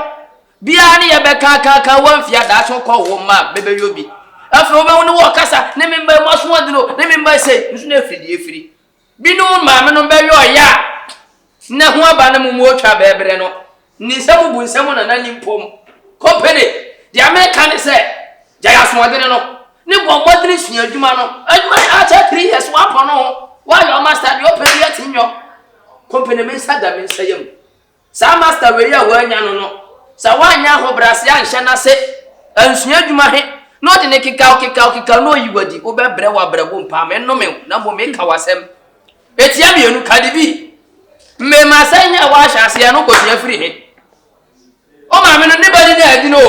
bia ni ye be ka wamfia da so kɔ wo ma bebe yo bi afro be woni wo kasa ne memba mo so adino ne memba sei nso na efiri bi no ma me no be yo ya na ho aba na mu otwa bebere no ni nsɛm bu nsɛm na nani mpom company the American say jaya so adino no ne bo modern sua adwuma no adwuma acha 3 years wa pɔ no wa your master the open yet nyo company me sada me nsayam sa master we ya wa nya no sa wa nya ho brase ya nhye na se ansua adwuma he no de ne kika no yiwadi wo be bre wa brabo mpa me no me na mo me ka wasem etia mienu kadibi me masanya wa hyase ya no kosua firi he o ma me no ne bali na adi no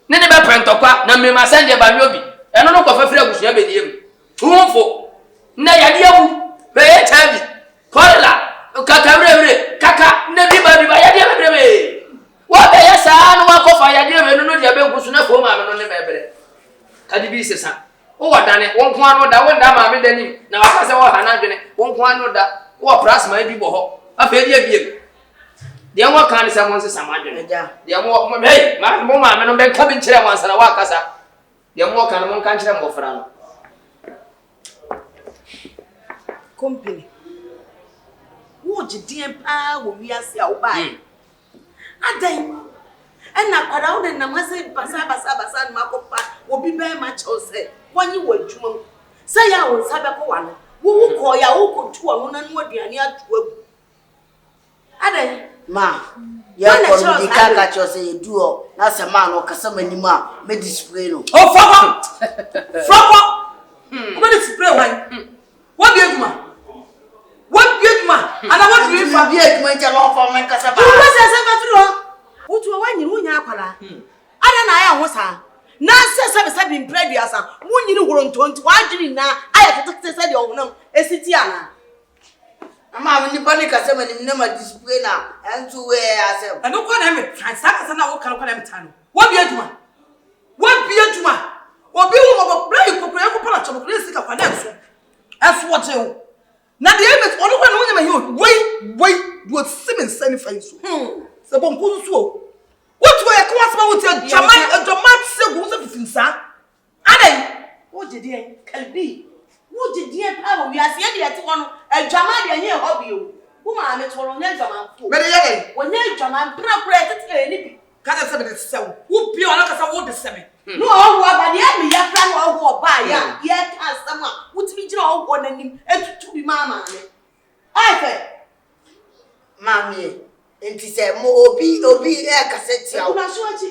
ne be pentokwa na me masanya ba nyobi eno no ko fafiri agusua be diem tumfo na yade abu be ye tabi kola kaka ne biba yade bebrebe wa be ya sa no wa kofa yade be no dia be gusu na fo ma me no ne bebre kadibi sesa o wadane won ko anu da won da ma me dani na wa ka se wo hana dwene won ko anu da wo plasma bi bo ho afa dia biem dia mo kan se mo se samadwene dia mo hey mo ma me no be ka bi nkire mo ansana wa kasa dia mo kan mo kan kire mo fra no company wo jidien pa wo wiase a wo bai adan ena kwada wo na mase basa na makopa wo bi ba ma chose wonyi wadwuma se ya wo sabe ko wano wo ko ya wo ko tu wo na no aduane atu agu adan ma ya ko di kaka chose eduo na se ma no kasa manim a me display no oh foko ko display wan wo bi adwuma ana what do you fa bi adwuma nja no fa men kasa ba wo se fatro wo tu wanyi wo nya akwala ana na aya ho sa na se impreduasa wo nyini horontonti wa adwini na aya tetekete se de ohunam esiti ana ama me ni bani kasa manim na ma display na entu we asem eno kwa na me transaka na wo kan kwa na me tano wo bi adwuma obi wo mo bra ikokura ko para chobokura sika kwa na so wo te na the aim onu kwa na wo nyama hiyo wei do simen sani faiso se bon kuzu so what we come as about jamat se go se fifinsa adai Woody, can be. Woody, dear power, we are saying that one, and Jamadi and your hobby. Woman, it's one on Jaman. When you're Jaman, pray Can't say it's so. Who be on a water semi? No, but the enemy, your friend will buy ya. Yet, as someone would be drawn one and him to be mamma. I say, Mammy, and he said, Obi, air cassette,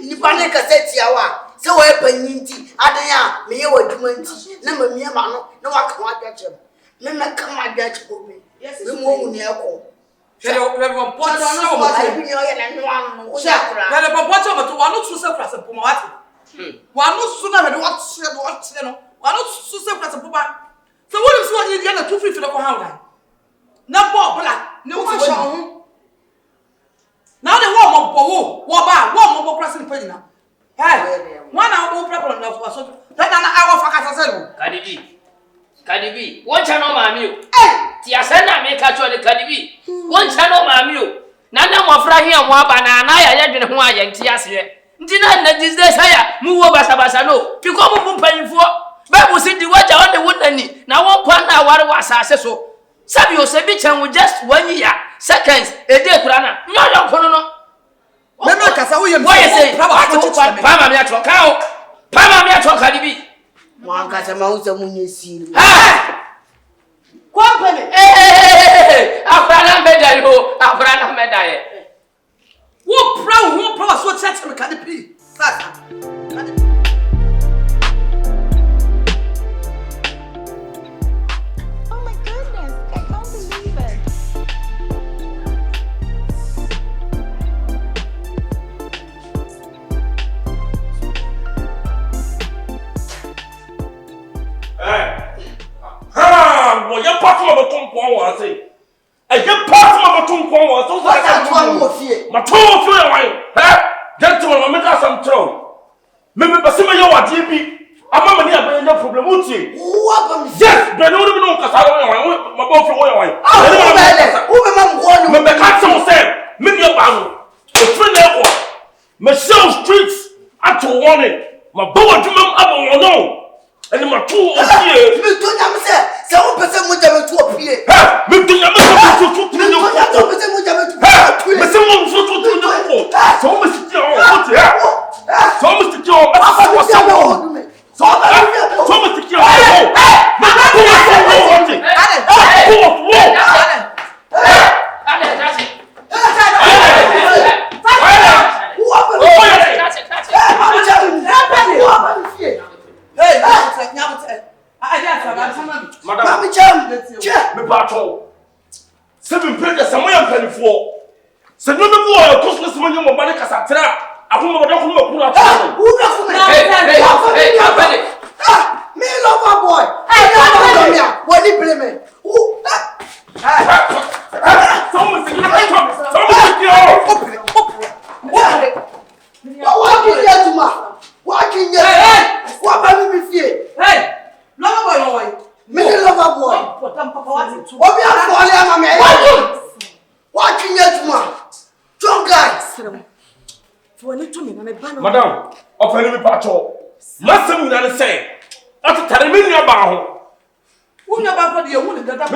you buy a cassette, so weapon, Adaya, me or Jumanti, never me a man, no, I can't catch him. Never come my Dutch woman. Yes, the moon near home. Everyone, what so much I bring you and one. Well, about what one not so surprised at Pumati. One no sooner than what you know, one not so surprised at Puma. So what is what you get a 2 for the Kohanga? No more black, no more. Now the warm up, warm up, pressing prisoner. Hey, 1 hour more problem enough for something. Then an hour for Cassandra. Kadibi, one channel mammy. Tiasena make a choice, Kadibi. One channel mammy. Nana more frying and one banana. I had been Hawaii and Tiasia. Didn't that this desire move over Sabasano. You come paying for. But was in the water on the wooden. Now, 1 point now, what was so? Sabio Sebichan with just 1 year, seconds, a day, Prana. No, no, no. Why is it? Pama Miato, cow. Pama Miato, Kadibi. One got a mouse of Munissi. Company, Afrana Medayo, Afrana Medaye. what proud, what sets him can be? Oh my goodness, I can't believe it. Well, you're part of a compound, I say. And you're part of a compound, so I can't go here. My two of you, gentlemen, make us some trouble. Maybe Basima, you are DB. I'm not going to problem with you. Yes, but I don't know because I don't know my boyfriend. Who am I going to say? Many of them, the friend level, Michelle Streets, I told warning. My boy, you know, and my two of you. So, person would have to appear. Madam, offering me patrol. Master, you say, after telling me about who never got the woman that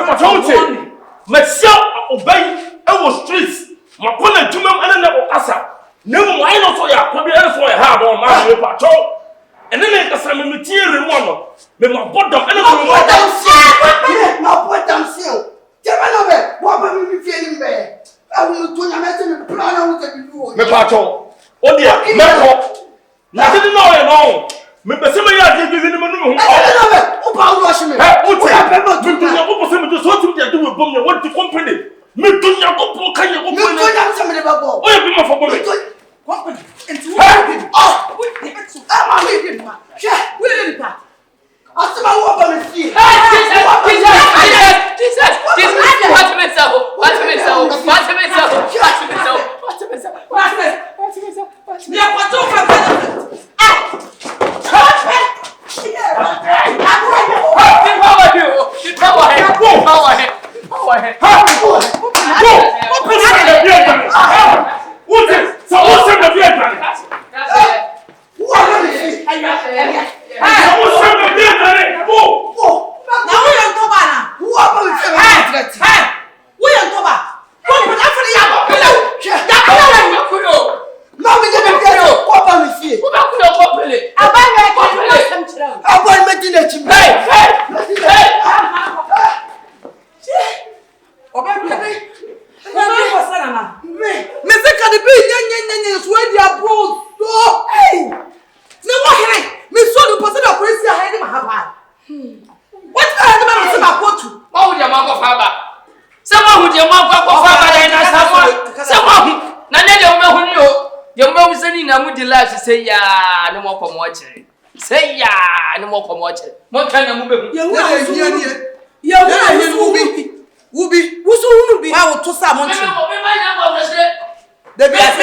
Monsieur obey our streets. My colleague to them and never answer. Never mind for your probably for a hard on my patrol. And then make us a material one. May my bottom and no put them still. Develop what will be feeling bad. I will do your message plan with the patrol. Oh dear, Marco. Nothing know at all. Me be say me ya give you no no. O pa wo shi me. O ti me do ya go say me do so ti do we bom ya what the company. Me do ya go pro kan ya go. Me do ya say me ba go. O ya be ma for bom. company. Into what? Oh, we need to. I'm a living man. Yeah, we need to. As my woman is here. Say ya, no more come watching. Say ya, no more come watching. What kind of movie? You will be. I will to someone. The best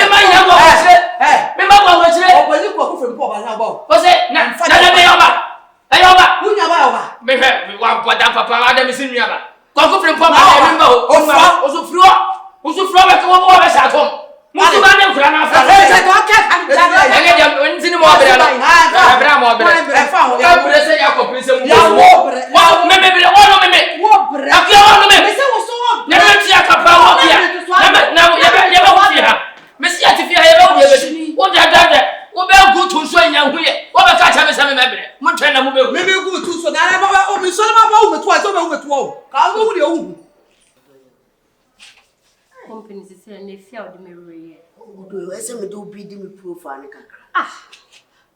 company say na fia o de meroye. Odo ese me do bi di me profile kakra.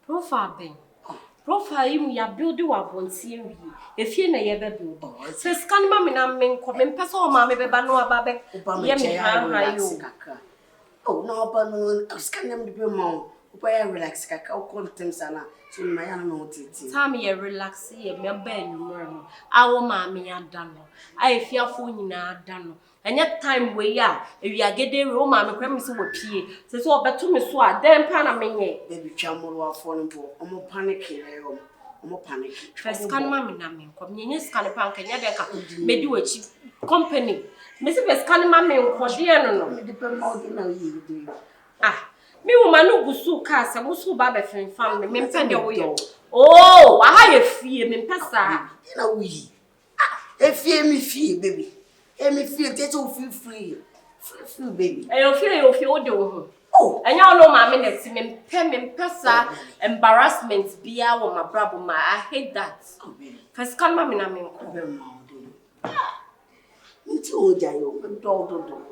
Profile ben. Profile im ya build wa bontie wi. Efie na ye be build. Se scan ma me na me nko me pese o ma me be ba no aba be. Ye me ha yo kakra. Oh na oba no scan dem de be ma. Oba ya relax kakra o content sana. So ma ya no titi. Time ye relax ye me ba enumere no. Awo ma me ya da no. Ai fiafo nyina da no. Anya time we ya ewiagede we o ma me kwam so wopie se so obeto me so a den pa na menye baby twamoro afo no bo omo panic le yo omo panic first kan ma me na me nko menye scan pa nka nya de ka medi wachi company me se first kan ma me nko de no me de pe ma o de na yi de me wo ma no gusu ka se wo so ba be fenfam me mpe de wo yo oh wa ha ye fie me mpesa na wo yi efie mi fie baby me feel that you feel free baby. You feel o de wo. Oh, and you know ma me na ti me pesa embarrassment bia wo ma brabo ma I hate that. Oh baby. First kan ma me na me nko. Nti o ja yo do.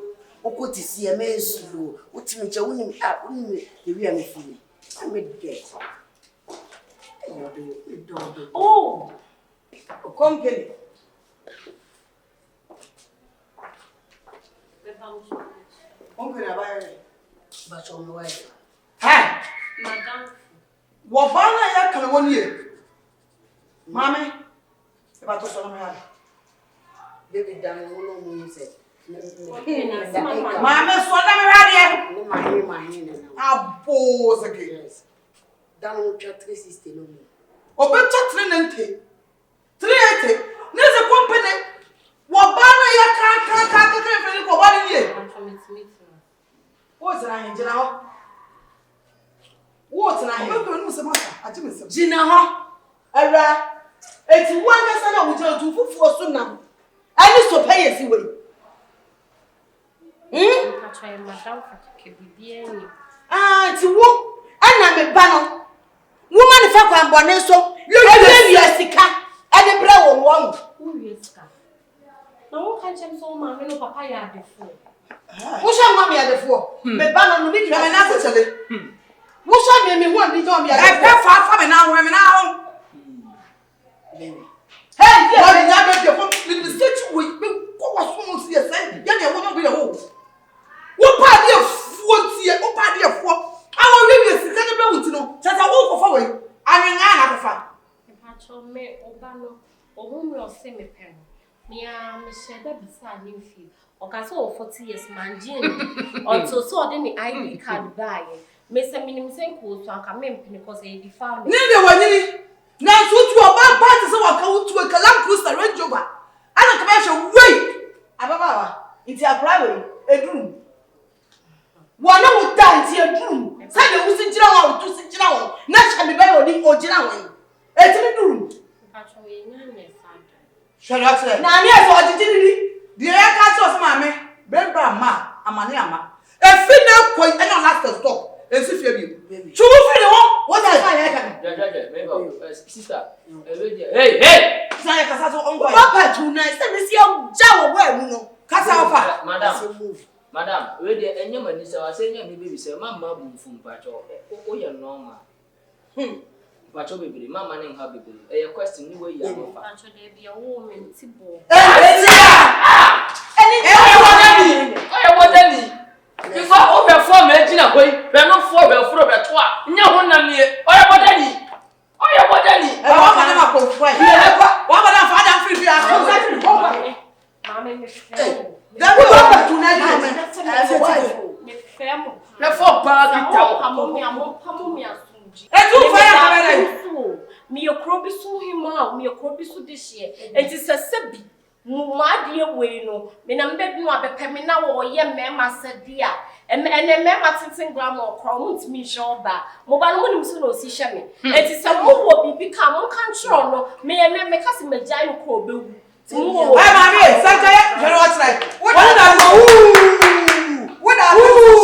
O ko ti si e me slow. O ti me che wonim wonim e wi am feel. I me get. Oh. Company. Company abaye. Ba so no way. Madam. Wo bana ya kan woni e. Mami. E ba to so no ya. Baby dan no mu se. Mami so na me radio. Ni mani na. Abo sake. Yes. Dan no twa 360 no mu. Obeto 390. 380. Nese company. Wo bana ya ka freni ko bani ni. What's na hinjina ho? What na hin? Obe ko no se masa, ati me se. Jina ho. Ara. Eti wanga sana wo je tu fufu so nam. Ani so pay si we. Try madam for bibia ni. Ti wo ana me ba no. Woman fa kwa mbone so. Ye sika. Ade bra wo won. Who sika? Na wo kan chem so ma me no papa ya defo. Wo sha ma me ya defo. Me ba no bi me na se chele. Wo sha me ho bi do me ya defo. E fa me na ho me na ho. Hey, yeah, what nya be defo. Me be state we ko wa so mo si e say. Ya de wo no bi de ho. Wo pa de fuo tie, wo pa de fuo. Awo wi sika de be wuti no. Tata wo ko fa we. Anwenga na ko fa. E pa cho me oba no. Obo me o se me pen. Mia me sheda bisa ni fi. Oka so 40 years man jin. Until so de ni ID card buy. Me se minim sen ko so anka me mpini ko se di family. Ni de wanyini. Na so tu oba ba ti se waka wutu e kala cruiser Range Rover. Ana ka ba hwe wei. Ababa wa. Nti akra we edum. Wana wuta nti edum. Sai de wusi jira wa wutu si jira wa. Na cha me ba yo di o jira wa. Etimi duru. Pacho we nyame sada. Shwelatre. Na ani eso ojijini. Die ya ka cho so mame. Bembra ma, amane ama. Efi na koi ena last stop. Esi fie bi. Chuwu fi ni ho. What is that here kan? Ja, sister. Hey. Say kasa so ongo. Papa tu na se me si ja wo bo emu no. Kasa ofa. Madam, we dey enye mani se wa se enye me baby se mama bu mfum pacho. O ye normal. Pacho baby, mama na ha baby. E question ni we ya no fa. Pacho dey be wo me ntibo. Oye wodani. Ifa o be form e gina koi. Be no for be furo be to a. Nya ho na me. Oye wodani. E wa ma na ma ko fo. Wa ma na fa da free a. Mama me fe. That we want to na di me femo. Na for ba ki tawo. Pamo mi asunji. E tu fa ya kamera. Mi okrobi su hima, mi okrobi su dishie. Enti sesebi mu madie we no. Me na mbe bi no abepe me na wo ye mema sedia. Ene mema tintin gram okro mu ntimi shoba. Mo ba no mo nim so no si hye me. Enti se mo wo bibi ka mo kan chro no. Me ye me ka se magyan no kro bewu. Hey, Marie, Sanka, you know what's right? What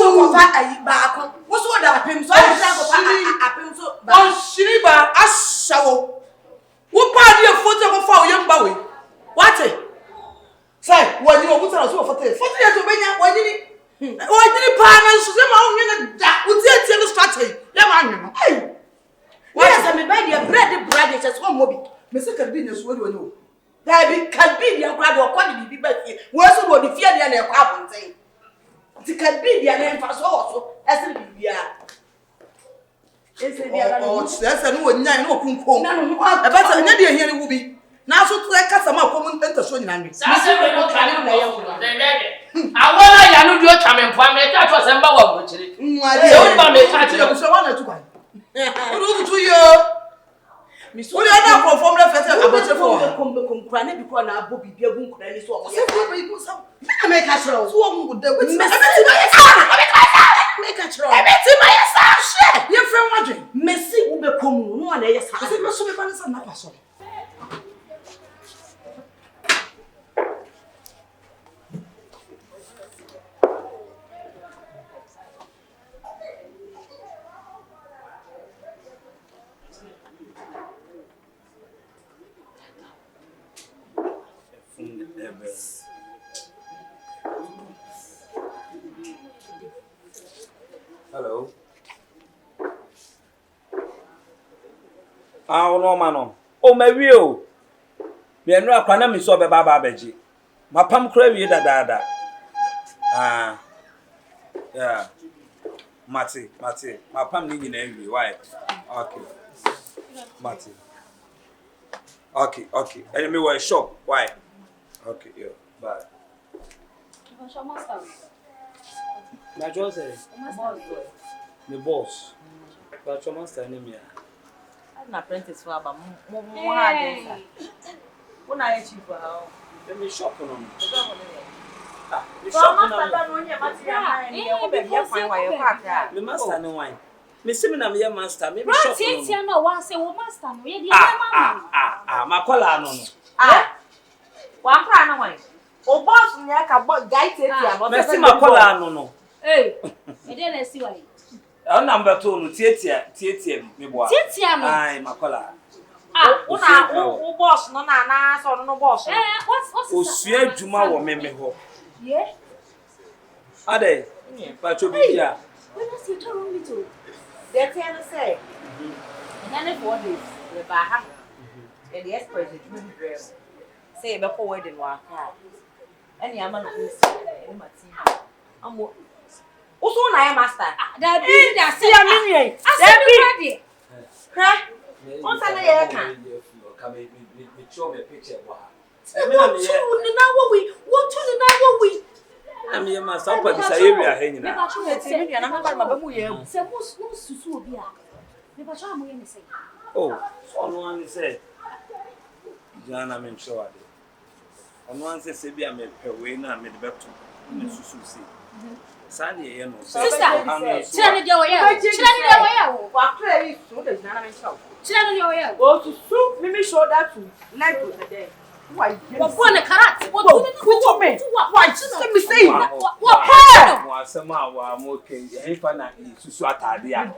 so contact a back? What's what that pim so I pim so on Shiriba Ashawo. What party of photo for young Bowie? What it? Say, when you put us for 40 years to bring why did it? Why did it partners to them on that would tell the strategy? Yeah, hey. Why is I buy the bread just one mobile? Mr. Convenience, what do you know? There can be the grab or quantity be back here. Worse would the fear than a carbon thing. It can be the name for also as a BBR. Oh, that's a new nine or Kunko. A better than the here will be. Now, so to a customer common enter so in Andy. I want to know your coming from me. That was a bow of it. What do you? Miss William perform the fete about for comprendre because na bobi bia gun kura ni so o se ko be ko sam na make a show so o mu de wetin make a show e beti my sa she ye frem wadwen mesi wo be kom no na ye sa se me so be ban sa na pa so Hello. No man. Oh my will. Me no akwana mi so be baba beji. Mapam kra wi da. Yeah. Mati. Mapam ni nyina wi. Why? Okay. Mati. Okay. And me we shop. Why? Okay, yeah. Bye. My Joe say, the boss. But your master name here. I'm an apprentice for about more hard. When I achieve for how? Let me shop on them. The master no wine. Miss him and your master, maybe shop. No, one say, oh, master, no, my collar no. One crown away. Oh, boss, near guy take Messi my collar no. Hey, I didn't see why. Number 2, no, Tietia, me boy. Tietia, aye, my collar. Oh, boss, no, so no boss. What's O sue Juma wo me ho. Yeah. Ade, but you be here. When I see you me too. They tell us say. And then for this, the bar. And the express is dress. Say before wedding walk out. Any amount of this in my team. I'm also na master. That be that see a million. I ready. Huh? What's that here can? Come me show me picture wa. What we? I'm your master for this area hanging Never out. try to say me and I'm not my baby. Say who's no susu bia. Never try mo yen say. Oh, so no one say. Jana men show ade. On one say be am pe we na me de beto. Me susu see. Sani ye no. Sister, tell me dey wo ya. Tell me dey wo ya. Wa kra yi so de Jana men show. Children, you're Oh, to soup, me show that to night to the day. Why? What one a carrot? What put me? Why? Let me say. What? Some I'm okay. If I not susu atade a.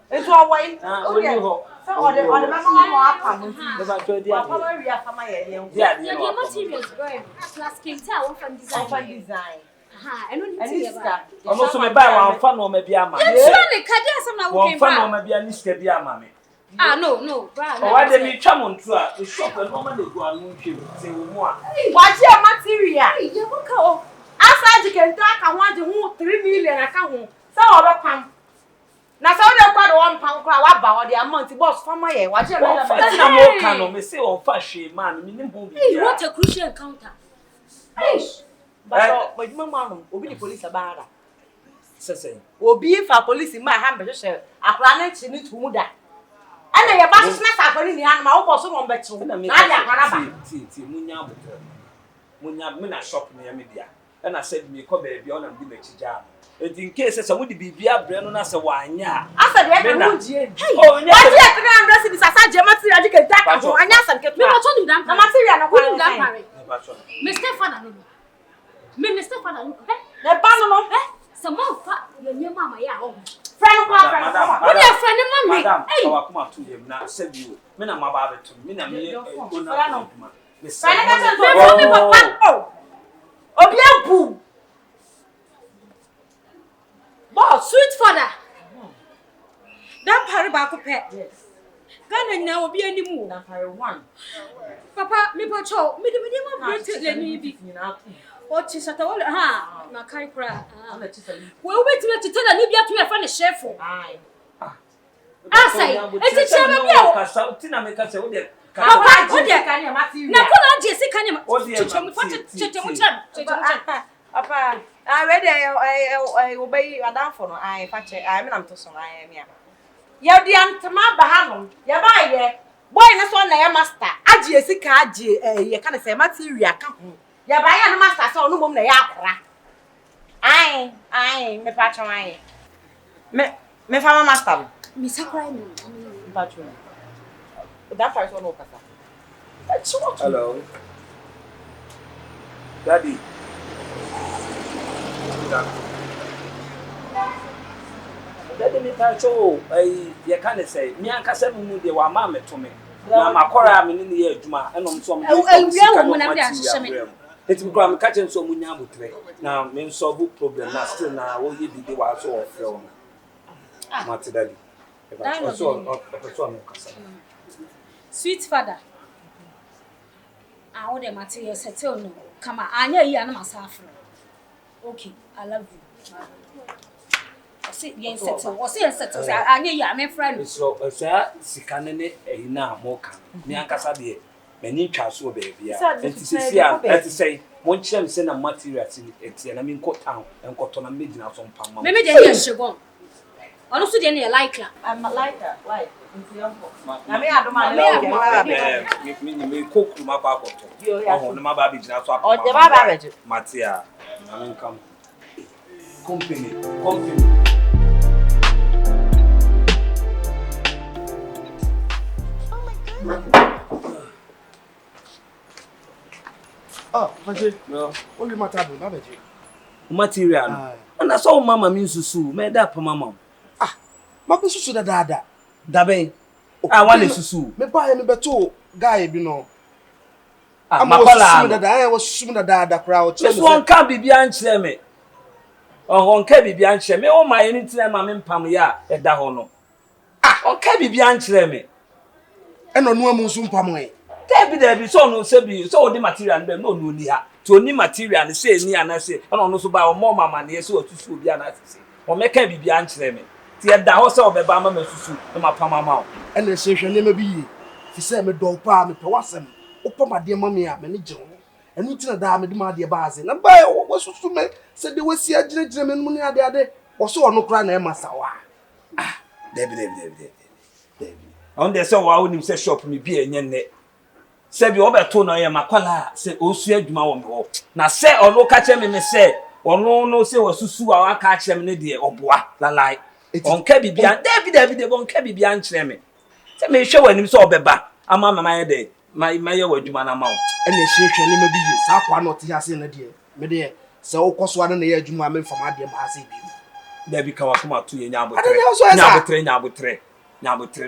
It's all white. Oh, yeah. So, or the mama apam. Never told you. Papa, we are from my area. Yeah, your materials, right? Plus, came tell from design. I don't need to buy. Also, me buy one fan or maybe a man. One fan or maybe a niska be a mammy. Ah, no. Oh, why did me come on to the shop and normally go and move him? Say, what's your material? You go. As you can talk, I want to move 3 million. I can't move. So, I'll come. Now, so they're quite £1 crowd about the amount of boss from my head. What's your name? I'm kind of say on fashion, man. Hey, what a crucial encounter. But my mama will be the police about that. Say, will be for police in my hand, but I planet in it who that. And I have a snap in the animal also on better. Munya shop near media. And I said, me come baby on and be the jam. And in case somebody be beer, Brennan as a wine, yeah. I said, oh, yeah, this is a material you can take on and yes, and get me not only that material. Mr. Fanny, Minister Fanny, the banner, some more fat, your mamma, yeah. Friend, what are friend of mommy? Madam, I come out to him now, said you, men are my barber to me, and me, oh, boss, sweet father. That party back up. Yes. Gonna now be any more. One. Papa, me patrol, me the minimum printed let me be. What is at all? Ha, my carry cry. Well, wait till you tell a Libya to a funny chef. Aye. I say, it's a Tina make us say, Papa, what can you material? Now, Jessica, Papa, I read I obey a down for no I patch I mean I'm to so I am here. Ya the antama bahano, ya buy ye. Boy, na so na ya master. Aji esika aji ye kind of say material ka ho. Ya buy ya na master so no mom na ya akora. Ai, me patch ai. Me fama master. Me sakra me. Patch. That part no kasa. Hello. Daddy. Daddy me pacho you can say me anka say mu de wa ma me to me na makora me ni ye adwuma enom so me it me kra me ka chen so mu nya abotre na me solve problem na still na wo ye bi wa so of film mate daddy sweet father I want the material settle no come on anya yi na masafro. Okay, I love you. See, yes, settle. Or say settle. I knew you are my friend. So, sir, sikanene na moka. Me ankasa de me ni twa so baby a. Enti sisi a, enti say, won chem say na materials enti na me nko town, enko to na me gina so mpam. Me dey here shegon. Ono so dey na like la. I'm a liker. Why? Enti yonko. Na me adoma na me kokru ma ba ko to. Oh, na ma ba bi gina so apam. O de ba ba beje. Matia. Na me come. Company. Ah, Maji. No. Only matter na beje. Material. And that's all mama means susu. Me da pa mama. Ah, ma be susu da. Dabe. I want susu. Me buy me beto guy bi no. Ah, mapala. I was susu da kra o che. So on ka bibia nkyere me. On ka bibia nkyere me. O ma anything ma me mpam ya e da ho no. Ah, on ka bibia nkyere me. E no no amu nsu mpam e. David so no se bi so the material be no no ni ha. To ni material say ni anase. E no so ba o mo mama na so otusu obi anase. O me ka bibia nkyere me. Ti e da ho se obeba ma masusu e ma pam ama o. E na se hwe ne ma bi yi. Ti se me do pa me pe wasem. Opoma de ma me a me ne je ho. Enu ti na da me de ma de baaze. Na ba wo susu me se de wasi agire me no ne ade. Wo so ono kra na e masawa. Ah, David. On dey say wa wonim say shop me bi enye ne. Se bi obeto no ye makwala se osu adwuma wo me ho. Na se ono ka che me se ono no se wasusu a aka che me ne de oboa lalai. onka bibia David onka bibia nkyere me se me hwe wanim so obeba ama mama ye de maye wadwuma na ma wo ene hwehwe ne ma bi sa kwa no te ase na de me de se wo koso ane na ye adwuma me fama de ma ase bi David ka wakoma to ye nyabotre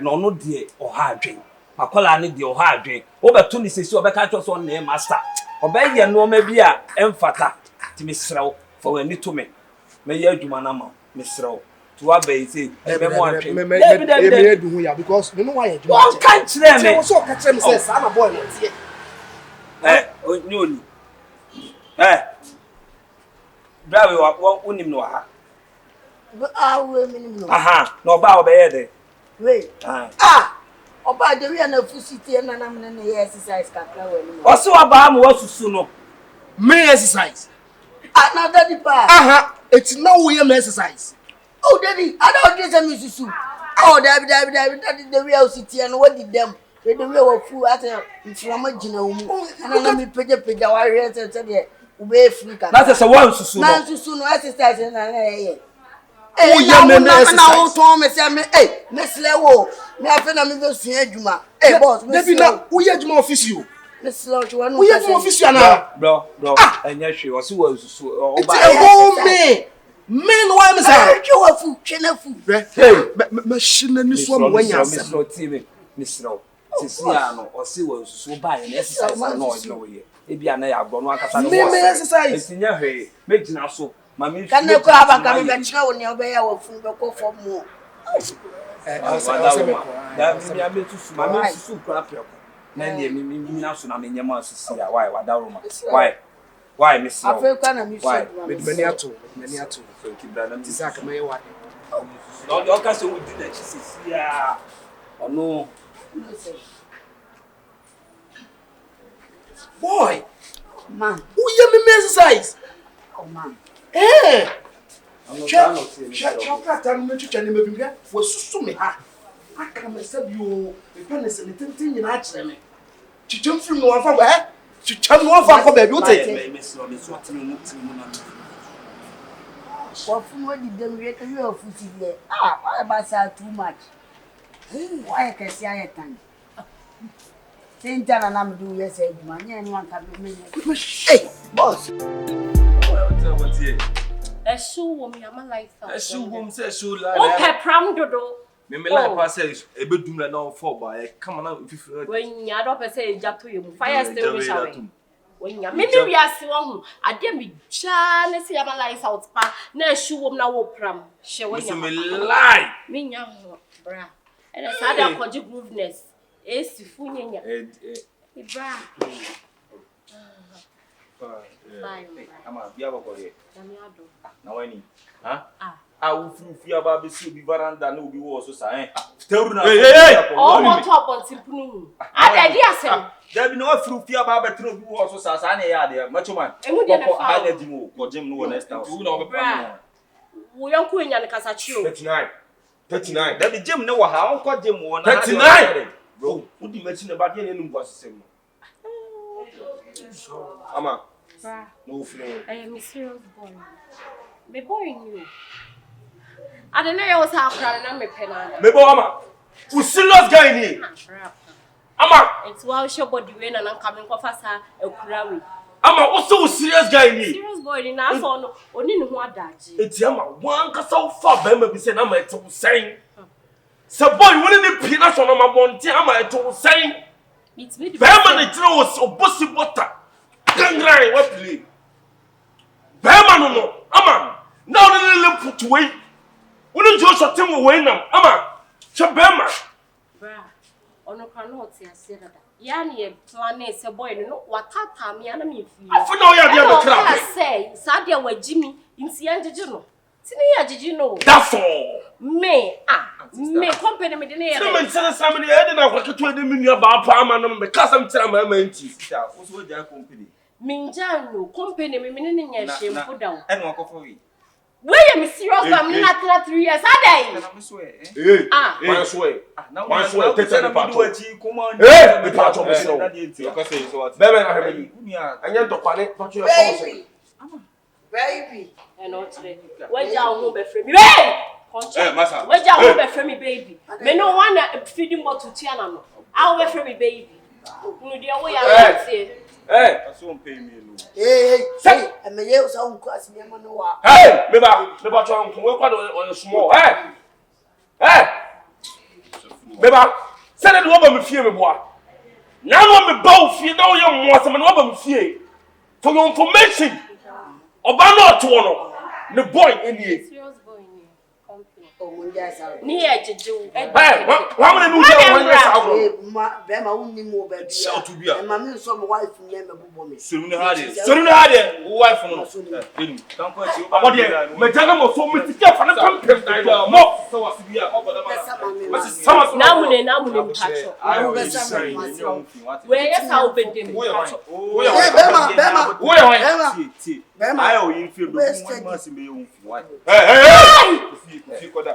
no no de oha adwen akola ne de oha adwen wo beto ni sesi obeka twa so na master obaye no ma bi a emfata ti mesrew for wani to me ye adwuma na ma mesrew to abey say me mo atwe me do hu ya because me no wa ye adwuma won kan kire me so ka kire me say sa na boy no tie onyoni brawe wa unim no ha we minim no aha no ba obeye de we oba de we na fusiti na na me na exercise kakra we no o se wa ba mu wasusu no me exercise na daddy pa it's now we am exercise oh daddy I don't get some susu oh daddy the we fusiti and what did them the we were full at from gina umu na me peja wa re se de ube free ka na se wa susu no na susu no exercise na oh yeah me exercise na wo ton me say me me slewo me afa na me be sun adwuma boss me David na wo ye adwuma office you me slewo to one wo ye adwuma office you na bro enya hwe o se wa susu o ba me no wa me say twa fu twena fu me shina ni so mo wanya asem misro time misro sisi ano o se wa susu ba ye exercise na o je wo ye e bia na ya gbo no akasa no me exercise esinya hwe me gina so mami kan ne ko aba ka me chira woni obeya wo fu be ko fo mu da mi abe tusu mami susu kra peko na ne mi na so na me nyama sisi ya why wadaroma why miss no Africa na mi so me mani ato so kibra na mi Isaac me wa no do ka so we di na chi sisi ya ono boy man who ye me exercise oh man chocolate and me twitwa ne mabimga wo susu me ha aka me sabio me penese ne tenten nyina a kire me twitwam film no wafa wa twitwam no wafa ko ba bi wote me so timi mu na what fu what did them we can you fu ti le why ba sa too much why can see I tan Tinta na mdu we say adwuma no anka me boss what here Eshu wo mi ama life out. Eshu wo se eshu la. O pepram dodo. Me like pass ebedum na no for ba e come na fifi. When ya do pese eja to yemu. Fire extinguisher we. When ya me wi ase wo hu. Ade me ja na se ama life out pa na eshu wo na wo pram. Hye when ya. Me lie. Me nya ho bra. E na sa da koji grooveness. Esifu nyenya. Bra. Ama bia bako ye. Damiado. Na wani. Wo fi aba be si obi veranda na obi wo so sa teru na. Oh, what up on simpunu. Ada di asem. Dabi na fi aba be tro obi wo so sa na ya de macho man. Emu de na fa. Ha na di mo ko gym no next house. Na obepam. Wo yanku enya ne kasa chi o. 39. Dabi gym ne wo ha on ko gym wo na. 39. Bro, udi machi ne ba de ne num kwasem. Ama. No friend. I am a serious boy. Me boy you. I don't know you was how crying na me penana. Me bo ama. You serious guy ni. Ama. It's why your body when and coming ko fasa ekura we. Ama also serious guy ni. Serious boy ni na so no oni ne ho adaje. Eti ama wan kasa wo fa ba ma bi se na ma eto sen. Se boy woni ne pi na so no ma bonti ama eto sen. It's me. Ba ma ne tire wo obosi bota. Gangrai what play. Ba ma no ama. Na woni le put way. Woni jo so tem we nam ama. Che ba ma. Bra. Ono kan no ti ase dada. Ya ne e plan se boy no watata me ana me fi. Afu na wo ya dia be kra. Say, sa dia wagimi nti anjeje no. Tini ya jiji no. That's all. Me company me de ne ya. Tini me nsana sam ne e de na kwaketo e de me nua ba pa ama no me kasa me tira ma nti. Sita, wo so ja company. Minjano company me ne nya shempo down. E no akofo wi. Where am serious am na 3 years adai. Na me so e. Why so e? Why so e tete na pa to. Me pa to me so. You can say so what. Bebe na hebe. Unia. Anya ntokwane pa to e baby and not today. When down home be free. Hey! Masa. Where you be for me baby? Me no one feeding bottle tiana no. I will be for me baby. No dia way I say. That's won't pay me no. Hey, and me you so cross me man no. Hey, me ba try on on small. Hey. Me ba say that wo ba me fie me boa. Now no me bow fie na wo ye mo asem na wo ba me fie. For your information. Oba no to no. The boy any. Oh, mun ja sa. Ni e jeju. Hey, how many new girls want to say? Be ma unni mo ba bia. Shout to bia. E ma me so my wife nye me bobo me. Sorunu hade. Wife no. Enu. Kan ko chi. Abode. Me jaga mo so me tike fa na kam pem mo. So was bia. Sama na mune mpacho. Where yes how be dem. Wo Be ma. Ti. I owe you feel the months in your own. Hey, Koda.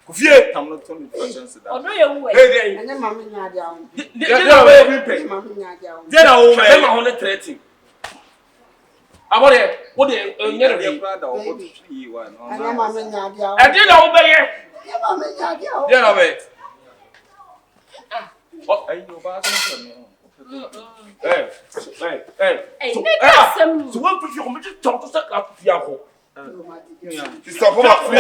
Kufie, I'm not telling you chance that. Oh no, you wait. Hey, And then mamma nya dia. Mamma nya dia. Then I will make my 130. Abode, what the near the brother or what you want. And then mamma nya dia. I did obey. Mamma nya dia. Then obey. What are you about to me? Hey. So what if you just talk to Saka Fiaco? Stop What's the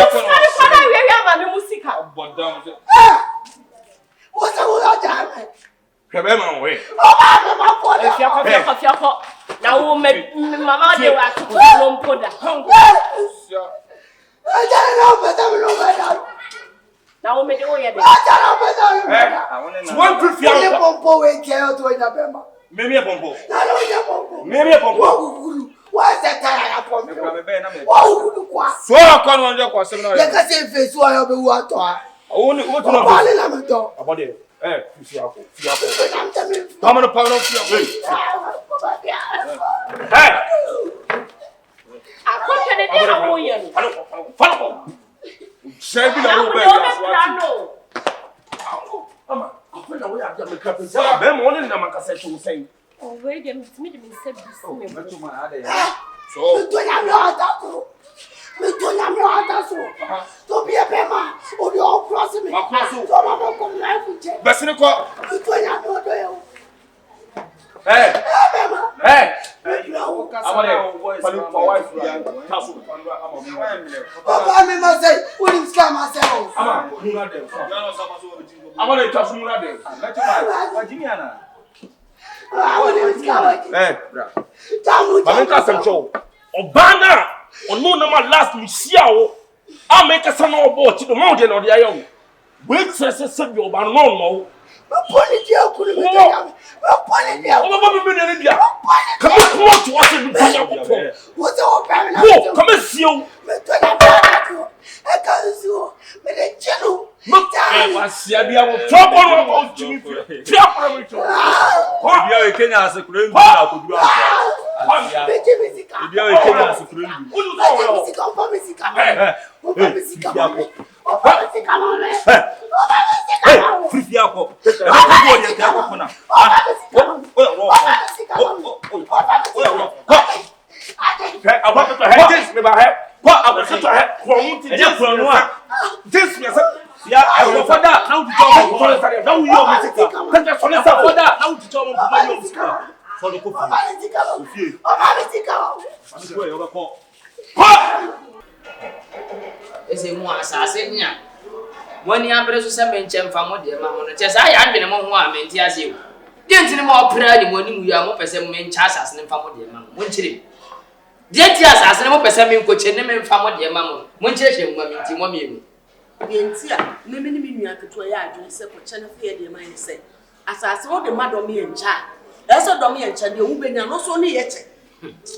matter? Remember way. Now mama de wa to poda. I don't know. Now me de o ye de. I want to feel pompo we care to in November. Maybe a pompo. Maybe a pompo. What's that tire pompo? So I can't wonder what's the Let us say face why you be water. Only what to know about it. Fiaco. Come on, pound of your hey! I can't Shaving a little bit. I'm only in the Macasset saying. Oh, wait, them me said this. So, Me to be a bema or you all cross me. Come life with you. Bassinico. Hey, Papa, me must say, we didn't scam myself. I want to touch Mula. Virginia. Hey, Mamma Sancho. Obana, on no number last Missiao. I'll make a son of board to the mountain or the iron. Wait, says your Banon. Political couldn't be done. Come on to watch it. What's all family? Come and see you. I can't see you. But a general. I see a trouble about you. Kenya as a cream. Ese mu asase nya woni abre so se menche mfa mo de ma mo no che sa ya adwene mo ho a menti ase o de ntini mo opra ni mo ni mu ya mo pese mo mencha asase ne mfa mo de ma mo nchire de ti asase ne mo pese me nkoche ne me mfa mo de ma mo nchire hwe mo menti mo me mu de nti a me ni me nua keto ya adwene se ko che ne fe de ma se asase wo de ma do me ncha eso do me ncha de wo benya no so ne ye che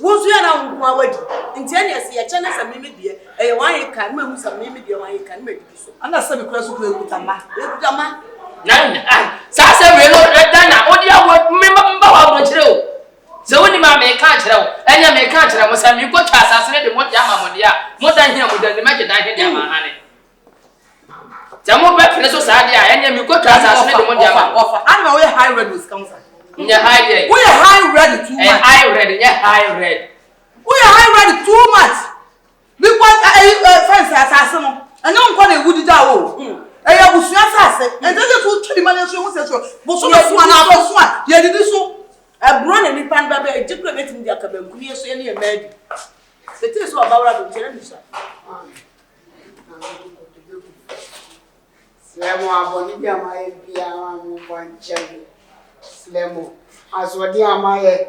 Wozu ya na ngwa wadi nti ene ese ya chana sa meme die e wan ye kan me hu sa meme die wan ye kan me di so ana sa be kura so ko ekutama na sa se we no dana odi awo me mba wa mo kire o se woni ma me ka kire o enya me ka kire mo sa mi ko twa asase ne de mo dia ma mo dia mo dan hia mo dan de ma ke dan hia dia ma hane se mo be fene so sa dia enya mi ko twa asase ne de mo dia ma ofa ana we high red was come Nya high red. We are high red too much. High red, yeah, high red. We are high red too much. Because friends assassin. And no one can would dawo. I was assassin, and then the 2 minutes you was but so much one after one. Yeah, did so. A brand and pan baby, a diplomat in the academy, we are saying a bed. The things were about to Slemo abonibia my bia am bonche. Slemo as what dia my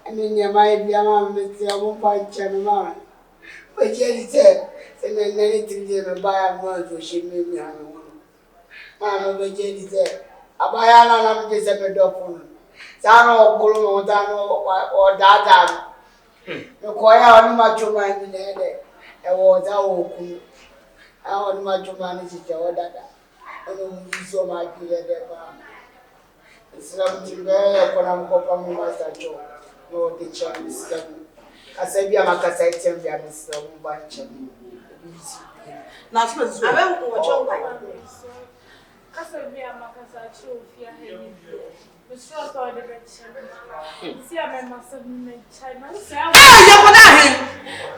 eni my bia ma meti am bonche ma. We just said say nani tindi me buy am to she me am won. Ma we just said abaya na na me say me do fun. Sa no okolo mo da no o dada. Me ko ya oni ma chuma ni de. E wo da wo ku. A oni ma chuma ni si je wo dada. And so my dear, Islam Timber, Konam Master Joe, no teacher, Miss Gavin. I said, be a Macasite and be a Mr. Bunch. Now, I won't watch all my Castle be a Macasite, the short or the red channel. See, I remember some China. Oh, you're going to him.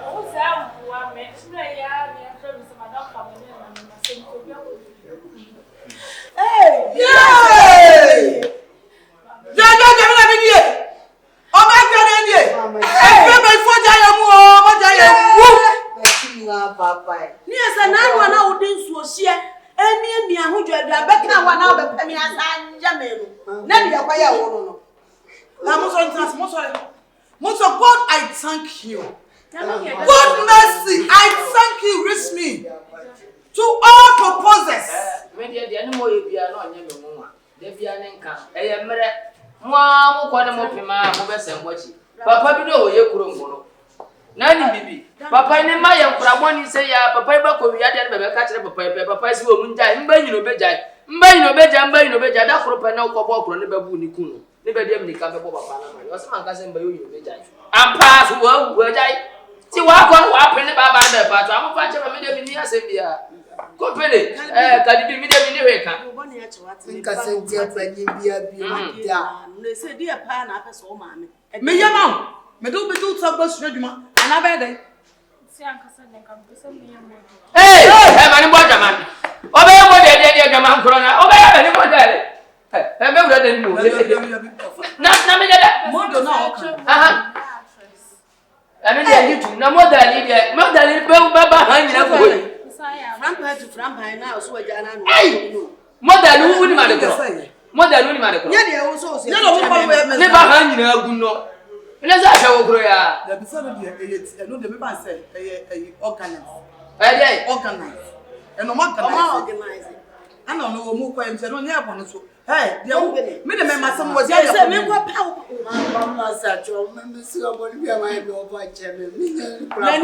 Oh, Sam, who I met, I from Madame Family and my same. Hey! Yay! Jaja, let me hear. Oh, my God, I Papa. Yes, and I want out this was here. And near who you are back now, one hour, the penny as I am. Never a fire. Most of God, I thank you. God mercy, I thank you, reach me. To all proposers. When the animal be a non yellow, they be an income. A mere Mamma, what a mopima, Mobes and watching. Papa, you know, you couldn't. Nanny, baby. Papa, in my young Pramoni say, Papa, we had a catcher, Papa's woman died, Mbay no beja, Mbay no beja, that for a no cobble on the baboon, Kuno. Never did me come up was my cousin by you, beja. And pass who die. See what happened about the part. I'm a bunch of a million in Serbia. Company, can you be me? They say, dear pan, I pass all mammy. Me, your mom, me do be do some bus regiment, and I bet it. Hey, I'm a man. Obey what they did, your man, Corona. Obey anyone there. I'm better than you. Not I mean, you no more than Baba hanging up for you. Vampire to vampire now, so hey! More than who would matter. More than who matter. Yeah, also never hanging up, no. Let's have a prayer. The beside of the member said, organize. Organize. And no one organize. I don't know who claims I don't have one. Hey, the minimum some was yes, I mean, what power? Mamma said, your members are going to be a man over German. Where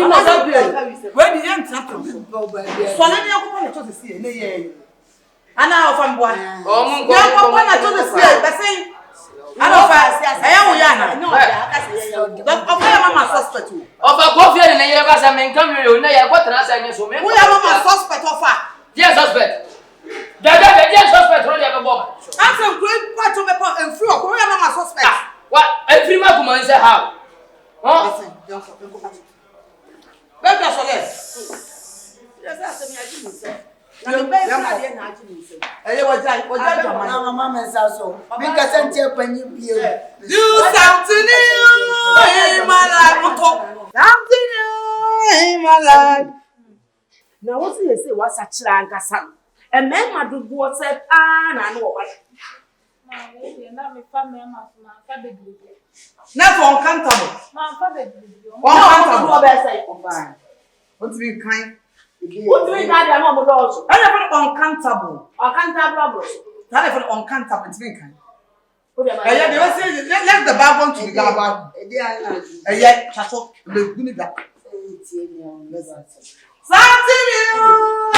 the young something go by there. So let me go to see a and now from one. Oh, I told the sea, but saying, I don't fast. I am Yana. Mama suspect. Of a coffee and a year as I may come here, what an answer is. We are Mama suspect of her. Yes, suspect. Yes, suspect, only a bomb. I'm some great part of the pot and through a Korean Mama suspect. What? Every man is a how? Oh, let us less. Yes, that's me. I didn't say. You may have Mamma so because I'm telling you, do something new in my life. Something new in my life. Now, what do you say? What's a chlanka son? A man might do what's up, and I know what. Not uncountable. Uncountable. What's being kind? What do we got? I'm also. I never uncountable. Uncountable. That is uncountable. It's being kind. Let the Bible to the Gaba. Yet, Chasso, the Guniga. Something new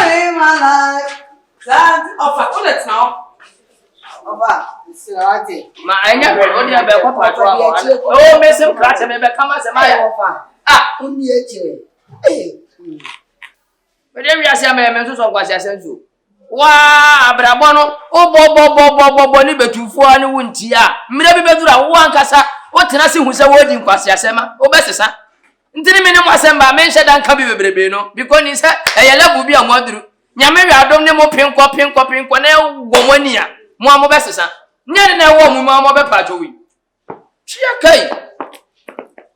in my life. Of now. My never only about what oh, Miss Cratch, never come as a mile. Ah, only a chair. But every as a man to was a sense. Wow, Brabono, oh, Bonnie, but you for any winter. Maybe better one cassa. What can I see who's a word in Quasiasema? Oh, better, sir. ntini me ne mo asɛmba me nhye dan ka bi bebrebe no because ni sɛ ɛyɛ level bi a mo aduru nyame wi adom ne mo pinko na wo mo ni a mo amobɛsesa nyɛ ne na wo mo amobɛpa atwo wi chia kai